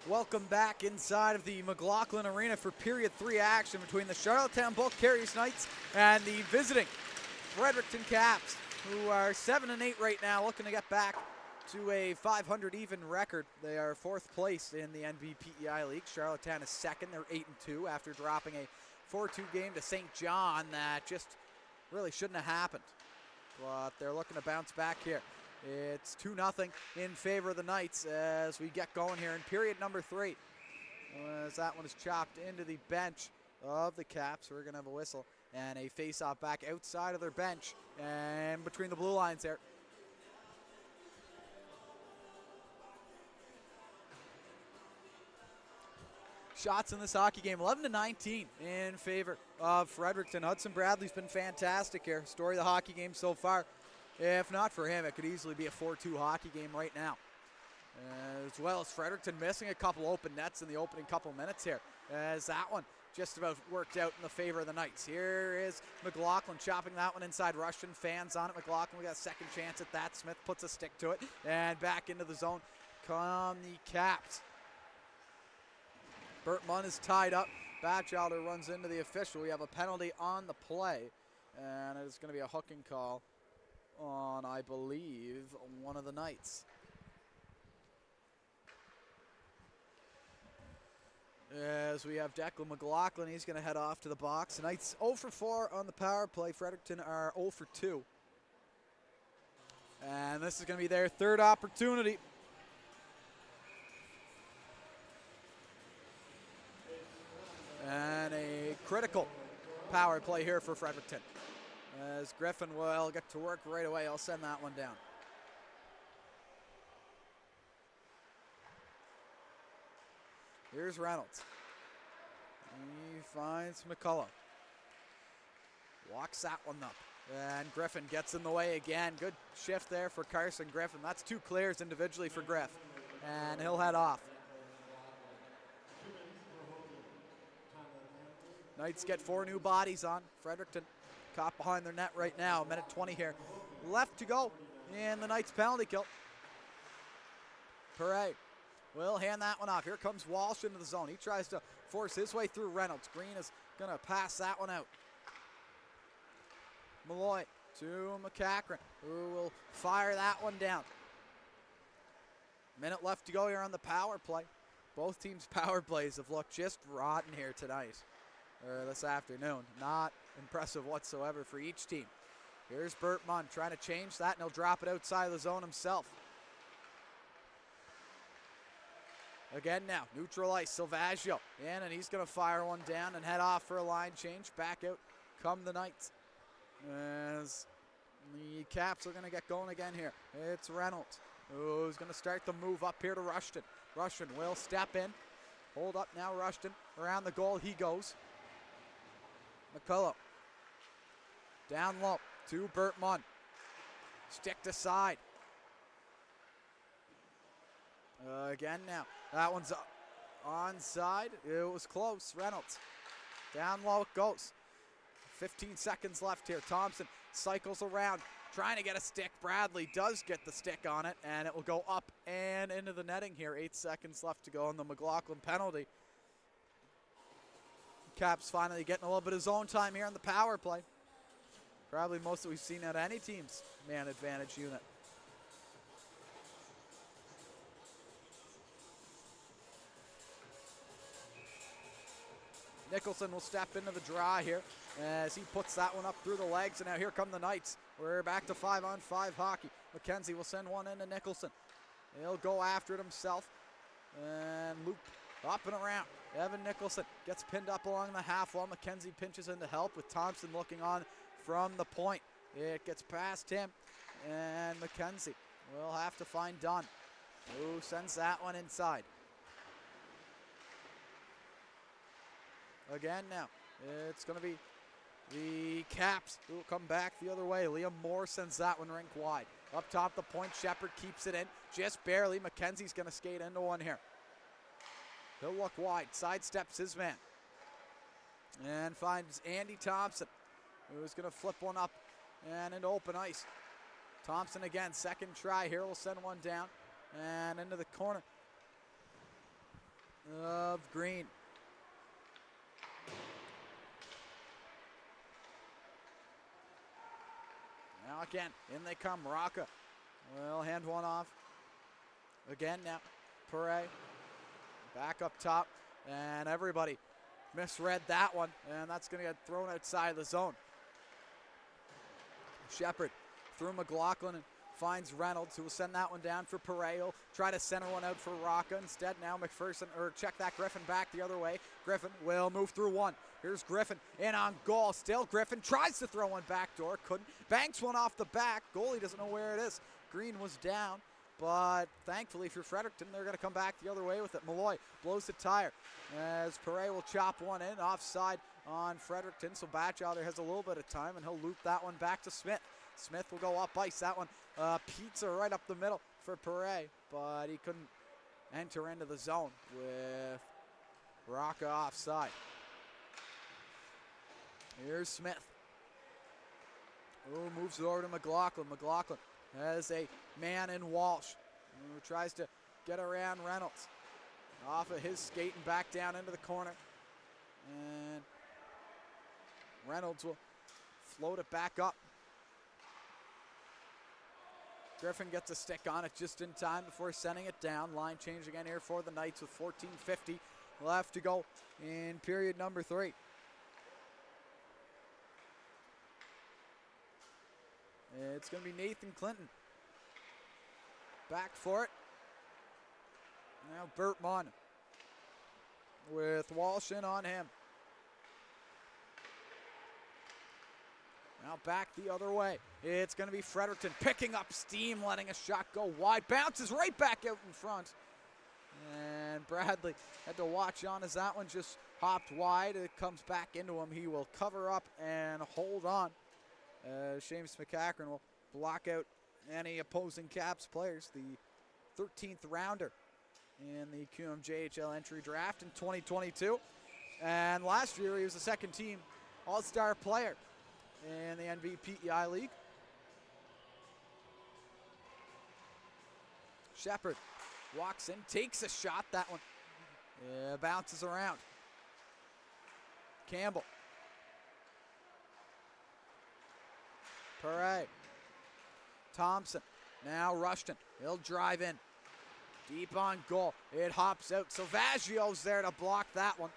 Welcome back inside of the McLaughlin Arena for period 3 action between the Charlottetown Bulk Carriers Knights and the visiting Fredericton Caps, who are 7-8 right now, looking to get back to a 500 even record. They are 4th place in the NBPEI League. Charlottetown is 2nd. They're 8-2 after dropping a 4-2 game to St. John that just really shouldn't have happened. But they're looking to bounce back here. It's 2-0 in favor of the Knights as we get going here in period number 3. As that one is chopped into the bench of the Caps. We're going to have a whistle and a face-off back outside of their bench and between the blue lines there. Shots in this hockey game, 11-19 in favor of Fredericton. Hudson Bradley's been fantastic here. Story of the hockey game so far. If not for him, it could easily be a 4-2 hockey game right now. As well as Fredericton missing a couple open nets in the opening couple minutes here, as that one just about worked out in the favor of the Knights. Here is McLaughlin chopping that one inside. Russian fans on it. McLaughlin, we got a second chance at that. Smith puts a stick to it, and back into the zone come the Caps. Burt Munn is tied up. Batchelder runs into the official. We have a penalty on the play, and it is going to be a hooking call on, I believe, one of the Knights. As we have Declan McLaughlin, he's going to head off to the box. The Knights 0 for 4 on the power play. Fredericton are 0 for 2. And this is going to be their 3rd opportunity. And a critical power play here for Fredericton, as Griffin will get to work right away. I'll send that one down. Here's Reynolds. He finds McCullough. Walks that one up. And Griffin gets in the way again. Good shift there for Carson Griffin. That's 2 clears individually for Griff. And he'll head off. Knights get 4 new bodies on. Fredericton caught behind their net right now. 1:20 here. Left to go in the Knights penalty kill. Perret will hand that one off. Here comes Walsh into the zone. He tries to force his way through Reynolds. Green is going to pass that one out. Malloy to McCachran, who will fire that one down. Minute left to go here on the power play. Both teams' power plays have looked just rotten here tonight. Or this afternoon. Not impressive whatsoever for each team. Here's Burt Munn trying to change that, and he'll drop it outside the zone himself. Again now, neutral ice, Silvaggio in, and he's going to fire one down and head off for a line change. Back out come the Knights, as the Caps are going to get going again here. It's Reynolds who's going to start the move up here to Rushton. Rushton will step in. Hold up now, Rushton. Around the goal he goes. McCullough down low to Burt Munn. Stick to side. Again now. That one's onside. It was close. Reynolds. Down low it goes. 15 seconds left here. Thompson cycles around, trying to get a stick. Bradley does get the stick on it, and it will go up and into the netting here. 8 seconds left to go on the McLaughlin penalty. Caps finally getting a little bit of zone time here on the power play. Probably most that we've seen out of any team's man advantage unit. Nicholson will step into the draw here as he puts that one up through the legs, and now here come the Knights. We're back to 5-on-5 hockey. McKenzie will send one into Nicholson. He'll go after it himself and loop up and around. Evan Nicholson gets pinned up along the half wall. McKenzie pinches in to help with Thompson looking on from the point. It gets past him, and McKenzie will have to find Dunn, who sends that one inside. Again now, it's going to be the Caps who will come back the other way. Liam Moore sends that one rink wide. Up top the point, Shepard keeps it in, just barely. McKenzie's going to skate into one here. He'll look wide, sidesteps his man, and finds Andy Thompson, who's going to flip one up and into open ice. Thompson again, second try here, will send one down and into the corner. of Green. Now again, in they come, Rocca. Will hand one off. Again now, Pere. Back up top, and everybody misread that one, and that's going to get thrown outside the zone. Shepard through McLaughlin and finds Reynolds, who will send that one down for Pareo. Try to center one out for Rocca. Instead now McPherson, or check that, Griffin back the other way. Griffin will move through one. Here's Griffin in on goal. Still Griffin tries to throw one backdoor. Couldn't. Banks one off the back. Goalie doesn't know where it is. Green was down. But thankfully for Fredericton, they're going to come back the other way with it. Malloy blows the tire as Pere will chop one in. Offside on Fredericton. So Batchelder has a little bit of time, and he'll loop that one back to Smith. Smith will go up ice. That one, pizza right up the middle for Pere, but he couldn't enter into the zone with Rocca offside. Here's Smith, who moves it over to McLaughlin. McLaughlin has a man in Walsh, who tries to get around Reynolds. Off of his skate and back down into the corner. And Reynolds will float it back up. Griffin gets a stick on it just in time before sending it down. Line change again here for the Knights with 14:50 left to go in period number 3. It's going to be Nathan Clinton back for it. Now Bert Munn with Walsh in on him. Now back the other way. It's going to be Fredericton picking up steam, letting a shot go wide. Bounces right back out in front. And Bradley had to watch on as that one just hopped wide. It comes back into him. He will cover up and hold on. Seamus McCachran will block out any opposing Caps players. The 13th rounder in the QMJHL entry draft in 2022. And last year he was a second team All-Star player in the NVPEI League. Shepard walks in, takes a shot. That one bounces around. Campbell. Pere. Thompson. Now Rushton. He'll drive in. Deep on goal. It hops out. So Vaggio's there to block that one.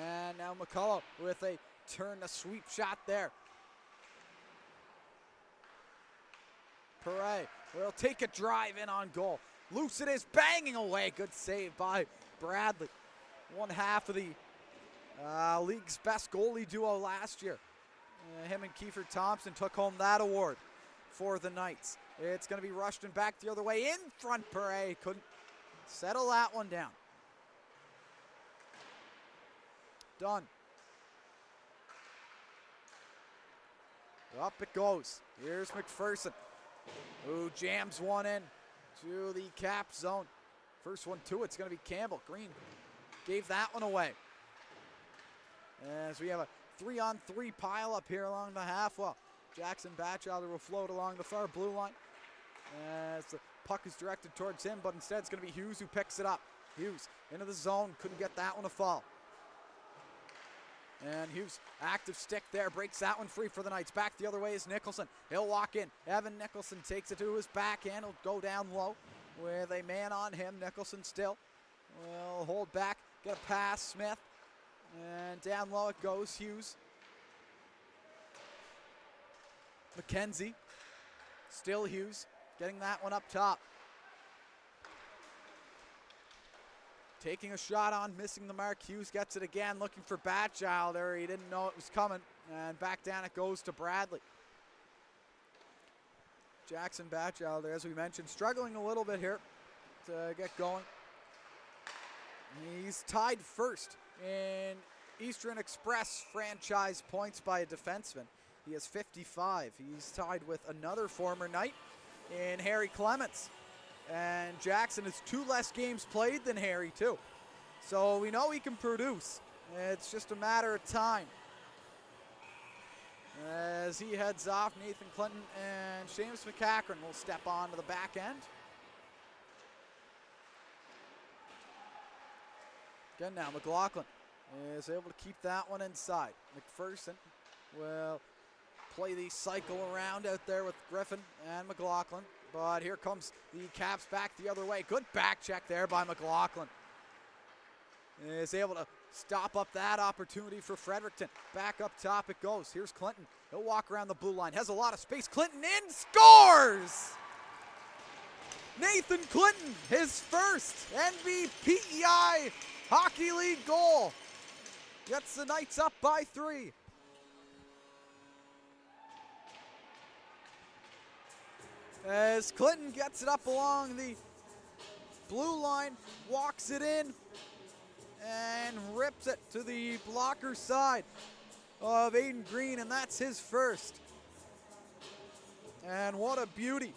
And now McCullough with a turn to sweep shot there. Pere will take a drive in on goal. Loose it is, banging away. Good save by Bradley. One half of the league's best goalie duo last year. Him and Kiefer Thompson took home that award for the Knights. It's going to be Rushton back the other way. In front, Pere couldn't settle that one down. Done. Up it goes. Here's McPherson, who jams one in to the Cap zone. First one to it's going to be Campbell. Green gave that one away. As we have a 3-on-3 pile up here along the half wall. Jackson Batchelder will float along the far blue line as the puck is directed towards him, but instead it's going to be Hughes who picks it up. Hughes into the zone, couldn't get that one to fall. And Hughes, active stick there, breaks that one free for the Knights. Back the other way is Nicholson. He'll walk in. Evan Nicholson takes it to his backhand. He'll go down low with a man on him. Nicholson still will hold back, get a pass, Smith. And down low it goes, Hughes. McKenzie, still Hughes, getting that one up top. Taking a shot on, missing the mark. Hughes gets it again, looking for Batchelder. He didn't know it was coming. And back down it goes to Bradley. Jackson Batchelder, as we mentioned, struggling a little bit here to get going. He's tied first in Eastern Express franchise points by a defenseman. He has 55. He's tied with another former Knight in Harry Clements. And Jackson has 2 less games played than Harry, too. So we know he can produce. It's just a matter of time. As he heads off, Nathan Clinton and Seamus McCachran will step onto the back end. Again now, McLaughlin is able to keep that one inside. McPherson will play the cycle around out there with Griffin and McLaughlin. But here comes the Caps back the other way. Good back check there by McLaughlin. Is able to stop up that opportunity for Fredericton. Back up top it goes. Here's Clinton. He'll walk around the blue line. Has a lot of space. Clinton in, scores! Nathan Clinton, his first NBPEI Hockey League goal. Gets the Knights up by 3. As Clinton gets it up along the blue line, walks it in, and rips it to the blocker side of Aiden Green, and that's his first. And what a beauty.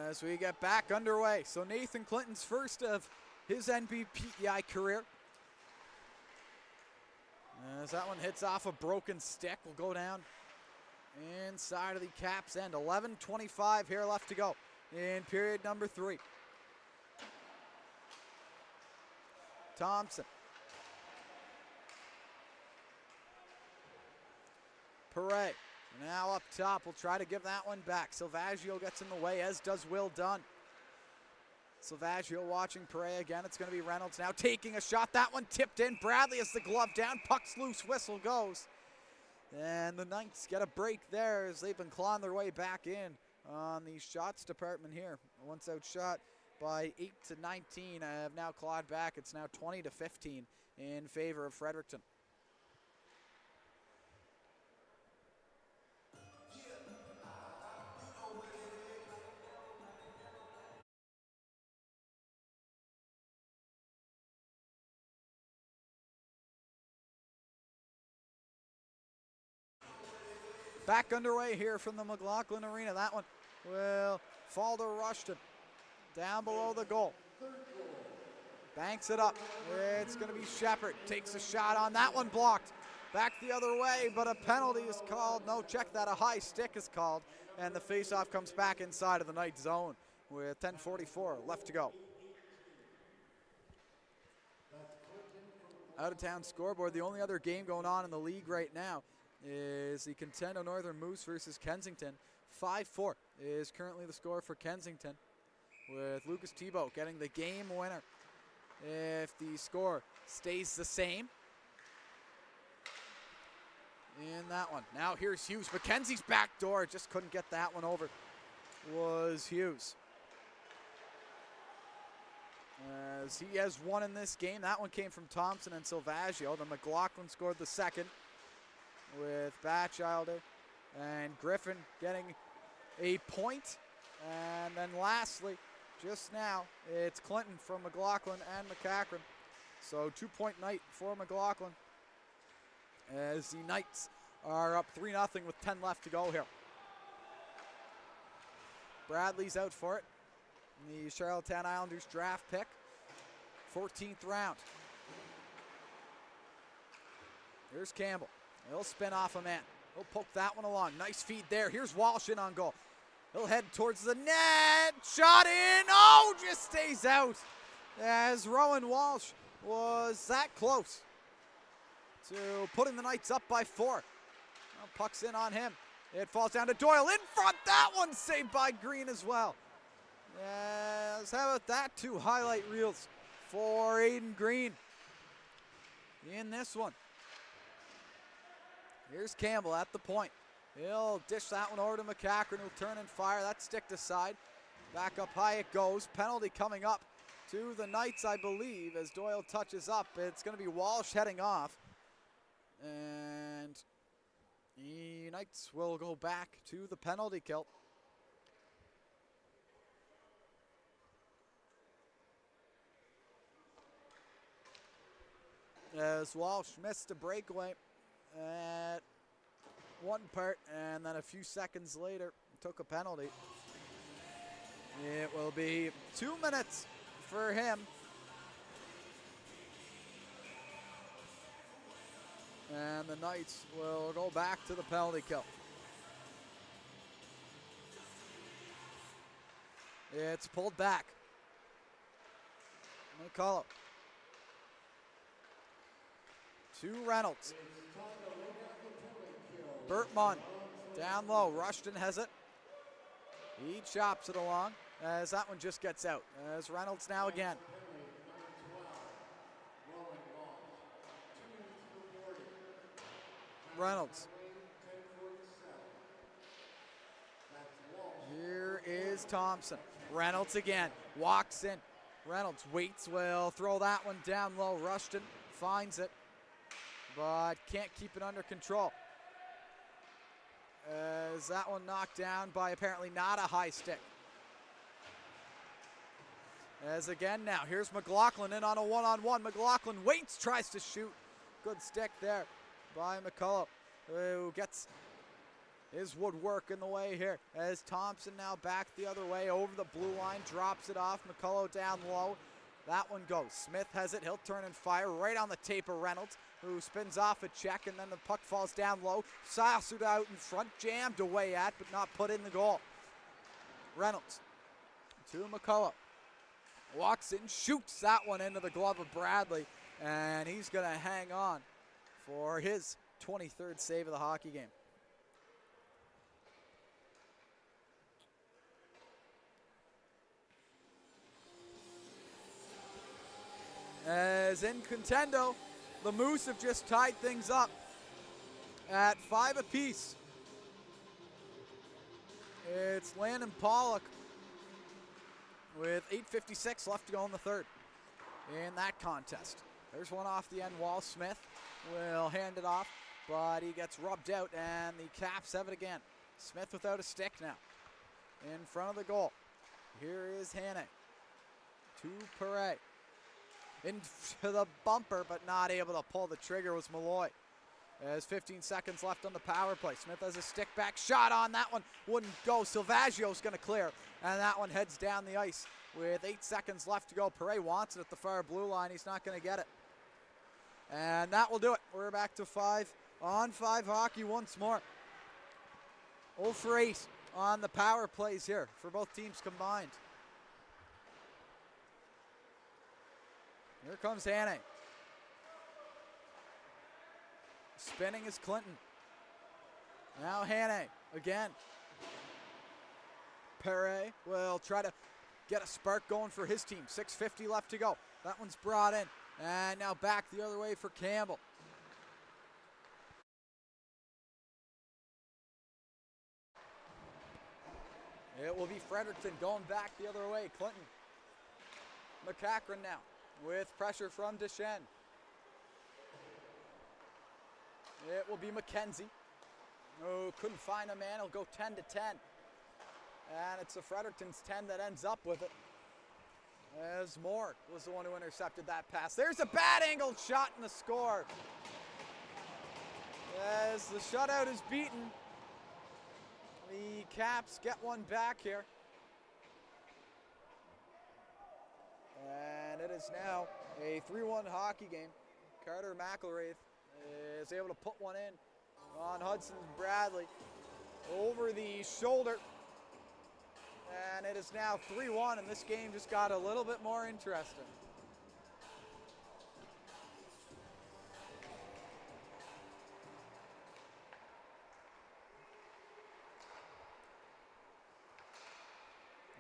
As we get back underway. So Nathan Clinton's first of his NBPEI career. As that one hits off a broken stick, will go down inside of the Caps end. 11:25 here left to go in period number 3. Thompson. Perret. Now up top, we'll try to give that one back. Silvaggio gets in the way, as does Will Dunn. Silvaggio watching Perret again. It's going to be Reynolds now taking a shot. That one tipped in. Bradley has the glove down. Puck's loose. Whistle goes. And the Knights get a break there as they've been clawing their way back in on the shots department here. Once outshot by 8-19. I have now clawed back. It's now 20-15 in favor of Fredericton. Back underway here from the McLaughlin Arena. That one will fall to Rushton. Down below the goal. Banks it up. It's going to be Shepard. Takes a shot on that one, blocked. Back the other way, but a penalty is called. No, check that. A high stick is called. And the faceoff comes back inside of the Knight zone with 10:44 left to go. Out of town scoreboard. The only other game going on in the league right now is the Contendo Northern Moose versus Kensington. 5-4 is currently the score for Kensington, with Lucas Thibault getting the game winner if the score stays the same in that one. Now here's Hughes. McKenzie's backdoor, just couldn't get that one over, was Hughes. As he has one in this game. That one came from Thompson and Silvaggio. Then McLaughlin scored the second with Batchelder and Griffin getting a point. And then lastly, just now, it's Clinton from McLaughlin and McCachran. So 2-point night for McLaughlin as the Knights are up 3-0 with 10 left to go here. Bradley's out for it. The Charlottetown Islanders draft pick, 14th round. Here's Campbell. He'll spin off a man. He'll poke that one along. Nice feed there. Here's Walsh in on goal. He'll head towards the net. Shot in. Oh, just stays out. As Rowan Walsh was that close to putting the Knights up by 4. Well, puck's in on him. It falls down to Doyle in front. That one saved by Green as well. Yes, how about that? 2 highlight reels for Aiden Green in this one. Here's Campbell at the point. He'll dish that one over to McCachran, who'll turn and fire. That's sticked aside. Back up high it goes. Penalty coming up to the Knights, I believe, as Doyle touches up. It's going to be Walsh heading off. And the Knights will go back to the penalty kill. As Walsh missed a breakaway at one part, and then a few seconds later took a penalty. It will be 2 minutes for him And the Knights will go back to the penalty kill. It's pulled back. McCullough. To Reynolds. Bertman down low. Rushton has it. He chops it along as that one just gets out. As Reynolds now again. Reynolds. Here is Thompson. Reynolds again. Walks in. Reynolds waits, will throw that one down low. Rushton finds it, but can't keep it under control. As that one knocked down by apparently not a high stick. As again now, here's McLaughlin in on a one-on-one. McLaughlin waits, tries to shoot. Good stick there by McCullough, who gets his woodwork in the way here. As Thompson now back the other way over the blue line, drops it off. McCullough down low. That one goes. Smith has it. He'll turn and fire right on the tape of Reynolds, who spins off a check, and then the puck falls down low. Sassed out in front, jammed away at, but not put in the goal. Reynolds to McCullough. Walks in, shoots that one into the glove of Bradley, and he's going to hang on for his 23rd save of the hockey game. As in contendo, the Moose have just tied things up at 5 apiece. It's Landon Pollock with 8:56 left to go in the third in that contest. There's one off the end wall. Smith will hand it off, but he gets rubbed out, and the Caps have it again. Smith without a stick now in front of the goal. Here is Hannay to Perret. Into the bumper, but not able to pull the trigger was Malloy. There's 15 seconds left on the power play. Smith has a stick back shot on that one. Wouldn't go. Silvaggio's going to clear, and that one heads down the ice with 8 seconds left to go. Perret wants it at the far blue line. He's not going to get it. And that will do it. We're back to 5-on-5 hockey once more. 0 for 8 on the power plays here for both teams combined. Here comes Hannay. Spinning is Clinton. Now Hannay again. Perret will try to get a spark going for his team. 6:50 left to go. That one's brought in. And now back the other way for Campbell. It will be Fredericton going back the other way. Clinton. McCachran now with pressure from Deschênes. It will be McKenzie, who couldn't find a man. He'll go 10-10. And it's the Fredericton's 10 that ends up with it, as Moore was the one who intercepted that pass. There's a bad angled shot in the score. As the shutout is beaten, the Caps get one back here. And it is now a 3-1 hockey game. Carter McElraith is able to put one in on Hudson Bradley over the shoulder. And it is now 3-1, and this game just got a little bit more interesting.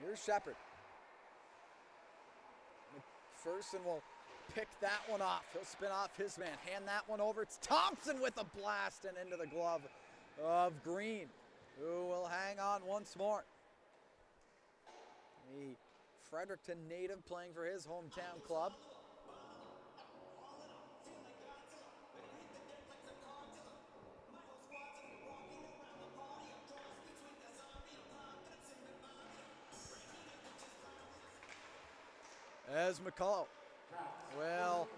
Here's Shepard. McPherson will pick that one off. He'll spin off his man. Hand that one over. It's Thompson with a blast and into the glove of Green, who will hang on once more. The Fredericton native playing for his hometown club. As McCullough will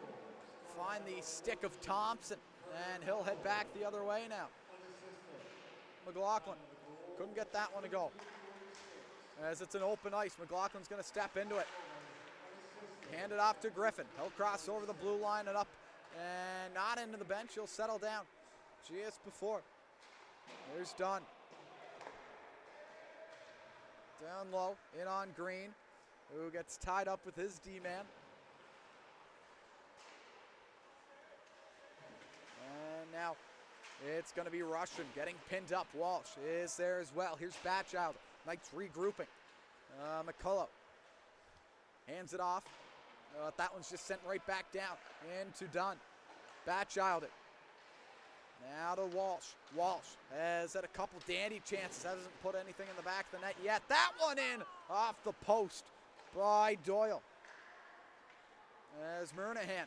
find the stick of Thompson, and he'll head back the other way now. McLaughlin couldn't get that one to go. As it's an open ice, McLaughlin's going to step into it. Hand it off to Griffin. He'll cross over the blue line and up And not into the bench. He'll settle down just before. There's Dunn. Down low, in on Green, who gets tied up with his D-man. And now it's going to be Russian getting pinned up. Walsh is there as well. Here's Batchild. Knights regrouping. McCullough hands it off. That one's just sent right back down into Dunn. Batchild it. Now to Walsh. Walsh has had a couple dandy chances. Hasn't put anything in the back of the net yet. That one in off the post by Doyle. As Murnahan.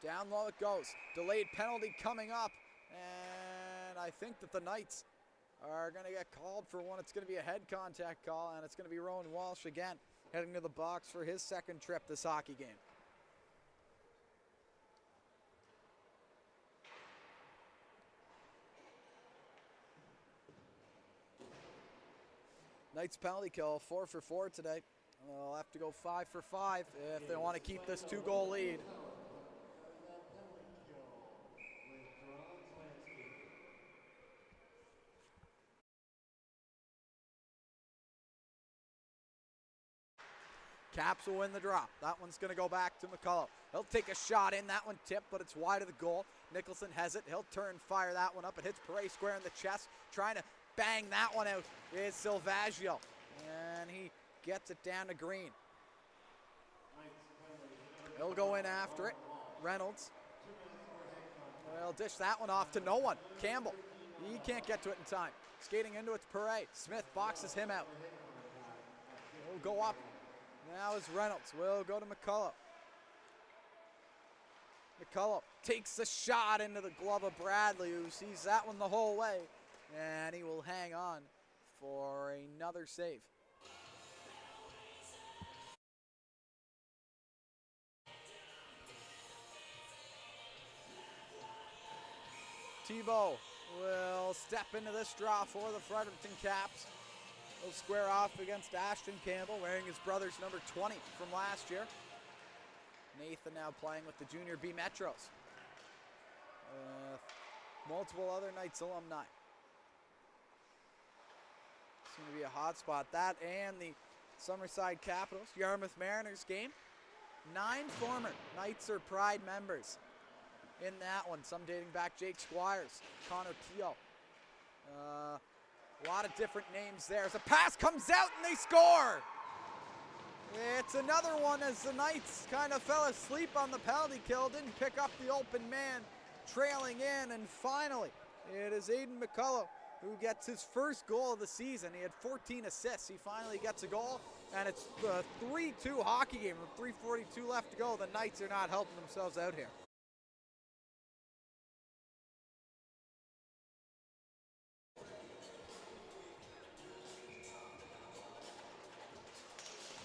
Down low it goes. Delayed penalty coming up. And I think that the Knights are going to get called for one. It's going to be a head contact call, and it's going to be Rowan Walsh again heading to the box for his second trip this hockey game. Knights penalty kill, 4 for 4 today. They'll have to go 5 for 5 if they want to keep this 2-goal lead. Caps will win the draw. That one's going to go back to McCullough. He'll take a shot in. That one tipped, but it's wide of the goal. Nicholson has it. He'll turn, fire that one up. It hits Perret square in the chest. Trying to bang that one out is Silvaggio. And he gets it down to Green. He'll go in after it. Reynolds. He'll dish that one off to no one. Campbell. He can't get to it in time. Skating into it's Perret. Smith boxes him out. He'll go up. Now is Reynolds. We'll go to McCullough. McCullough takes the shot into the glove of Bradley, who sees that one the whole way. And he will hang on for another save. Tebow will step into this draw for the Fredericton Caps. He'll square off against Ashton Campbell, wearing his brother's number 20 from last year. Nathan now playing with the Junior B Metros. Multiple other Knights alumni. It's going to be a hot spot. That and the Summerside Capitals, Yarmouth Mariners game. 9 former Knights or Pride members in that one. Some dating back Jake Squires, Connor Keogh. A lot of different names there. As a pass comes out and they score. It's another one as the Knights kind of fell asleep on the penalty kill. Didn't pick up the open man, trailing in. And finally, it is Aiden McCullough who gets his first goal of the season. He had 14 assists. He finally gets a goal. And it's a 3-2 hockey game with 3:42 left to go. The Knights are not helping themselves out here.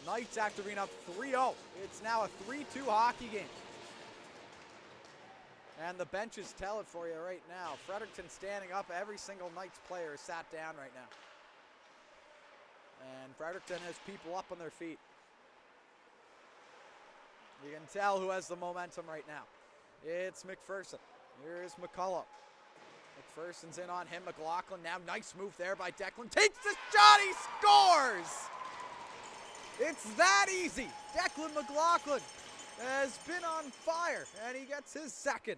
Knights after being up 3-0. It's now a 3-2 hockey game. And the benches tell it for you right now. Fredericton standing up. Every single Knights player is sat down right now. And Fredericton has people up on their feet. You can tell who has the momentum right now. It's McPherson. Here's McCullough. McPherson's in on him. McLaughlin now. Nice move there by Declan. Takes the shot. He scores! It's that easy. Declan McLaughlin has been on fire, and he gets his second.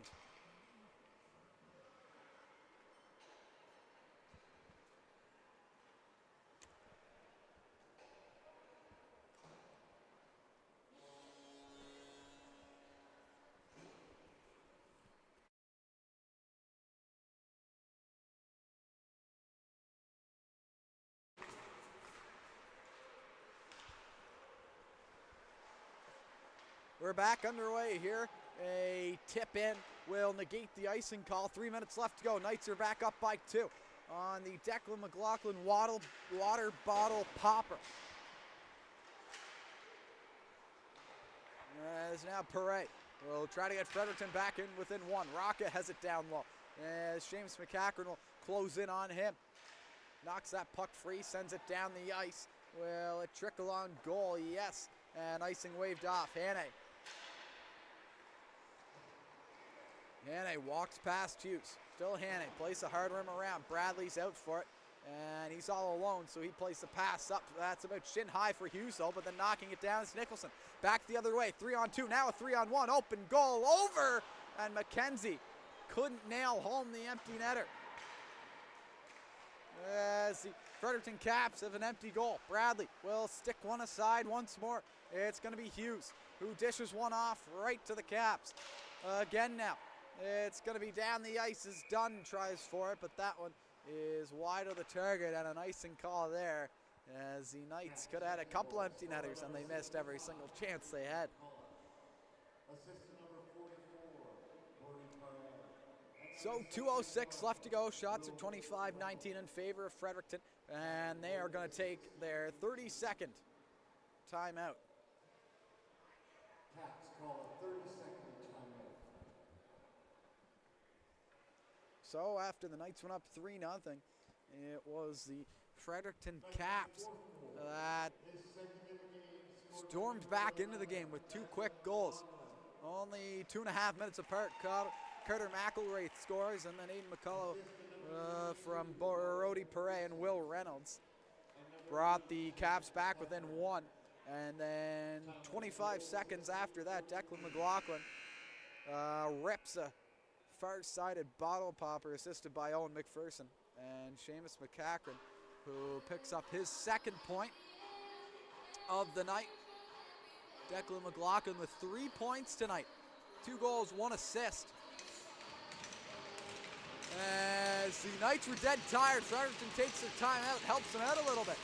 We're back underway here. A tip in will negate the icing call. 3 minutes left to go. Knights are back up by 2 on the Declan McLaughlin water bottle popper. As now Perret will try to get Fredericton back in within 1. Rocca has it down low. As James McCachran will close in on him. Knocks that puck free, sends it down the ice. Will it trickle on goal? Yes. And icing waved off. Hannay Hannay walks past Hughes. Still Hannay. Plays a hard rim around. Bradley's out for it. And he's all alone, so he plays the pass up. That's about shin high for Hughes, though, but then knocking it down is Nicholson. Back the other way. 3-on-2. Now a 3-on-1. Open goal over. And McKenzie couldn't nail home the empty netter. As the Fredericton Caps have an empty goal. Bradley will stick one aside once more. It's going to be Hughes who dishes one off right to the Caps. Again now. It's going to be down the ice as Dunn tries for it, but that one is wide of the target, and an icing call there as the Knights could have had a couple empty netters and they missed every single chance they had. So 2:06 left to go. Shots are 25-19 in favor of Fredericton, and they are going to take their 32nd timeout. Caps call a 30-second timeout. So after the Knights went up 3-0, it was the Fredericton Caps that stormed back into the game with 2 quick goals. Only 2.5 minutes apart. Carter McElwraith scores, and then Aiden McCullough from Brody Perret and Will Reynolds brought the Caps back within 1. And then 25 seconds after that, Declan McLaughlin rips a far-sided bottle popper assisted by Owen McPherson. And Seamus McCachran, who picks up his 2nd point of the night. Declan McLaughlin with 3 points tonight. 2 goals, 1 assist. As the Knights were dead tired, Fredericton takes their time out, helps them out a little bit.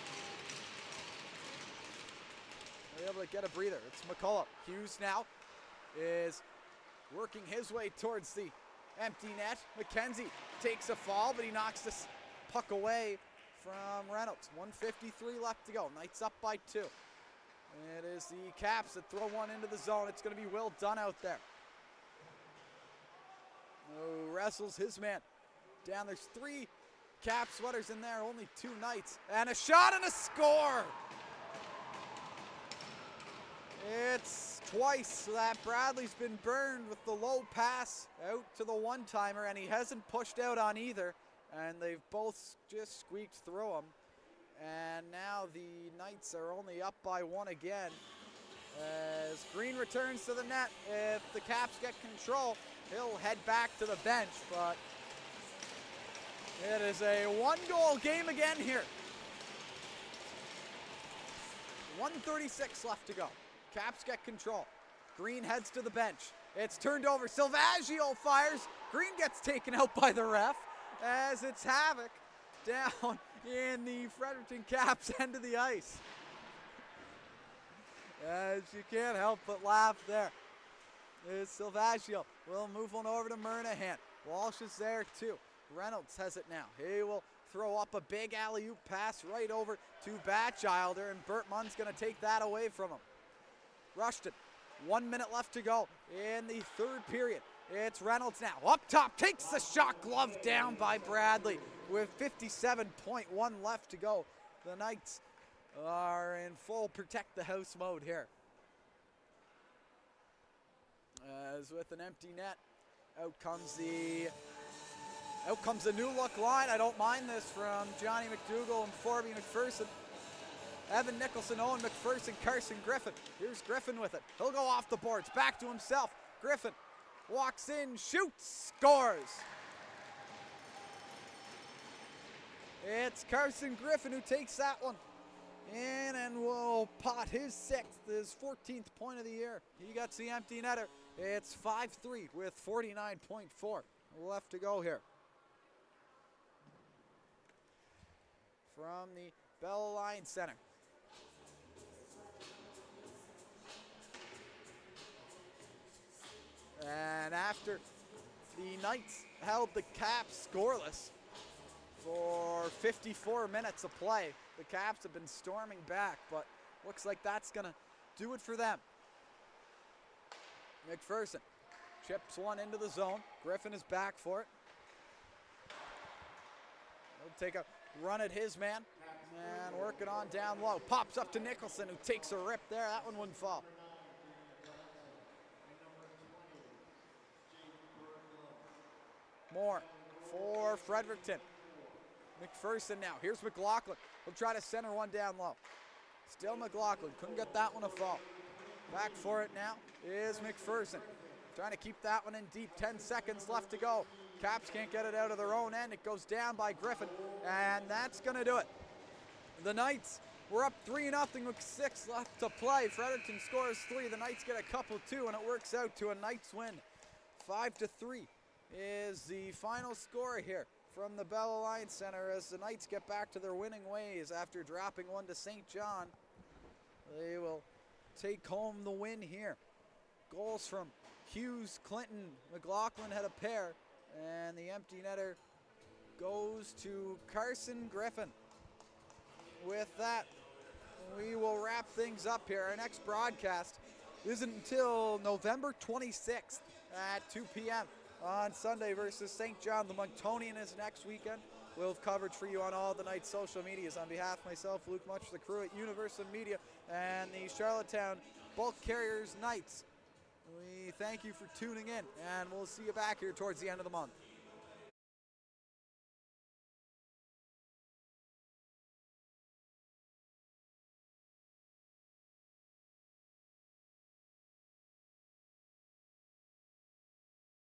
They're able to get a breather. It's McCullough. Hughes now is working his way towards the empty net. McKenzie takes a fall, but he knocks this puck away from Reynolds. 1:53 left to go. Knights up by 2. It is the Caps that throw one into the zone. It's going to be Will Dunn out there. Who wrestles his man down. There's 3 Cap sweaters in there, only 2 Knights. And a shot and a score! It's twice that Bradley's been burned with the low pass out to the one-timer, and he hasn't pushed out on either. And they've both just squeaked through him. And now the Knights are only up by 1 again. As Green returns to the net, if the Caps get control, he'll head back to the bench, but it is a 1-goal game again here. 1:36 left to go. Caps get control. Green heads to the bench. It's turned over. Silvaggio fires. Green gets taken out by the ref as it's havoc down in the Fredericton Caps end of the ice. As you can't help but laugh there. Silvaggio will move on over to Murnahan. Walsh is there too. Reynolds has it now. He will throw up a big alley-oop pass right over to Batchilder, and Burt Munn's going to take that away from him. Rushton, 1 minute left to go in the 3rd period. It's Reynolds now. Up top, takes the shot, glove down by Bradley with 57.1 left to go. The Knights are in full protect the house mode here. As with an empty net, out comes the new look line. I don't mind this from Johnny McDougall and Forby McPherson. Evan Nicholson, Owen McPherson, Carson Griffin. Here's Griffin with it. He'll go off the boards, back to himself. Griffin walks in, shoots, scores. It's Carson Griffin who takes that one in and will pot his 6th, his 14th point of the year. He gets the empty netter. It's 5-3 with 49.4 left to go here. From the Bell Alliance Center. And after the Knights held the Caps scoreless for 54 minutes of play, the Caps have been storming back, but looks like that's going to do it for them. McPherson chips one into the zone. Griffin is back for it. He'll take a run at his man and work it on down low. Pops up to Nicholson, who takes a rip there. That one wouldn't fall. Moore for Fredericton. McPherson now. Here's McLaughlin. He'll try to center one down low. Still McLaughlin. Couldn't get that one to fall. Back for it now is McPherson. Trying to keep that one in deep. 10 seconds left to go. Caps can't get it out of their own end. It goes down by Griffin, and that's going to do it. The Knights were up 3-0 with 6 left to play. Fredericton scores 3. The Knights get a couple 2, and it works out to a Knights win. 5-3 is the final score here from the Bell Alliance Center as the Knights get back to their winning ways after dropping one to St. John. They will take home the win here. Goals from Hughes, Clinton, McLaughlin had a pair, and the empty netter goes to Carson Griffin. With that, we will wrap things up here. Our next broadcast isn't until November 26th at 2 p.m. on Sunday versus St. John. The Monctonian is next weekend. We'll have coverage for you on all the Knights' social medias. On behalf of myself, Luke Much, the crew at Universal Media, and the Charlottetown Bulk Carriers Knights, we thank you for tuning in, and we'll see you back here towards the end of the month.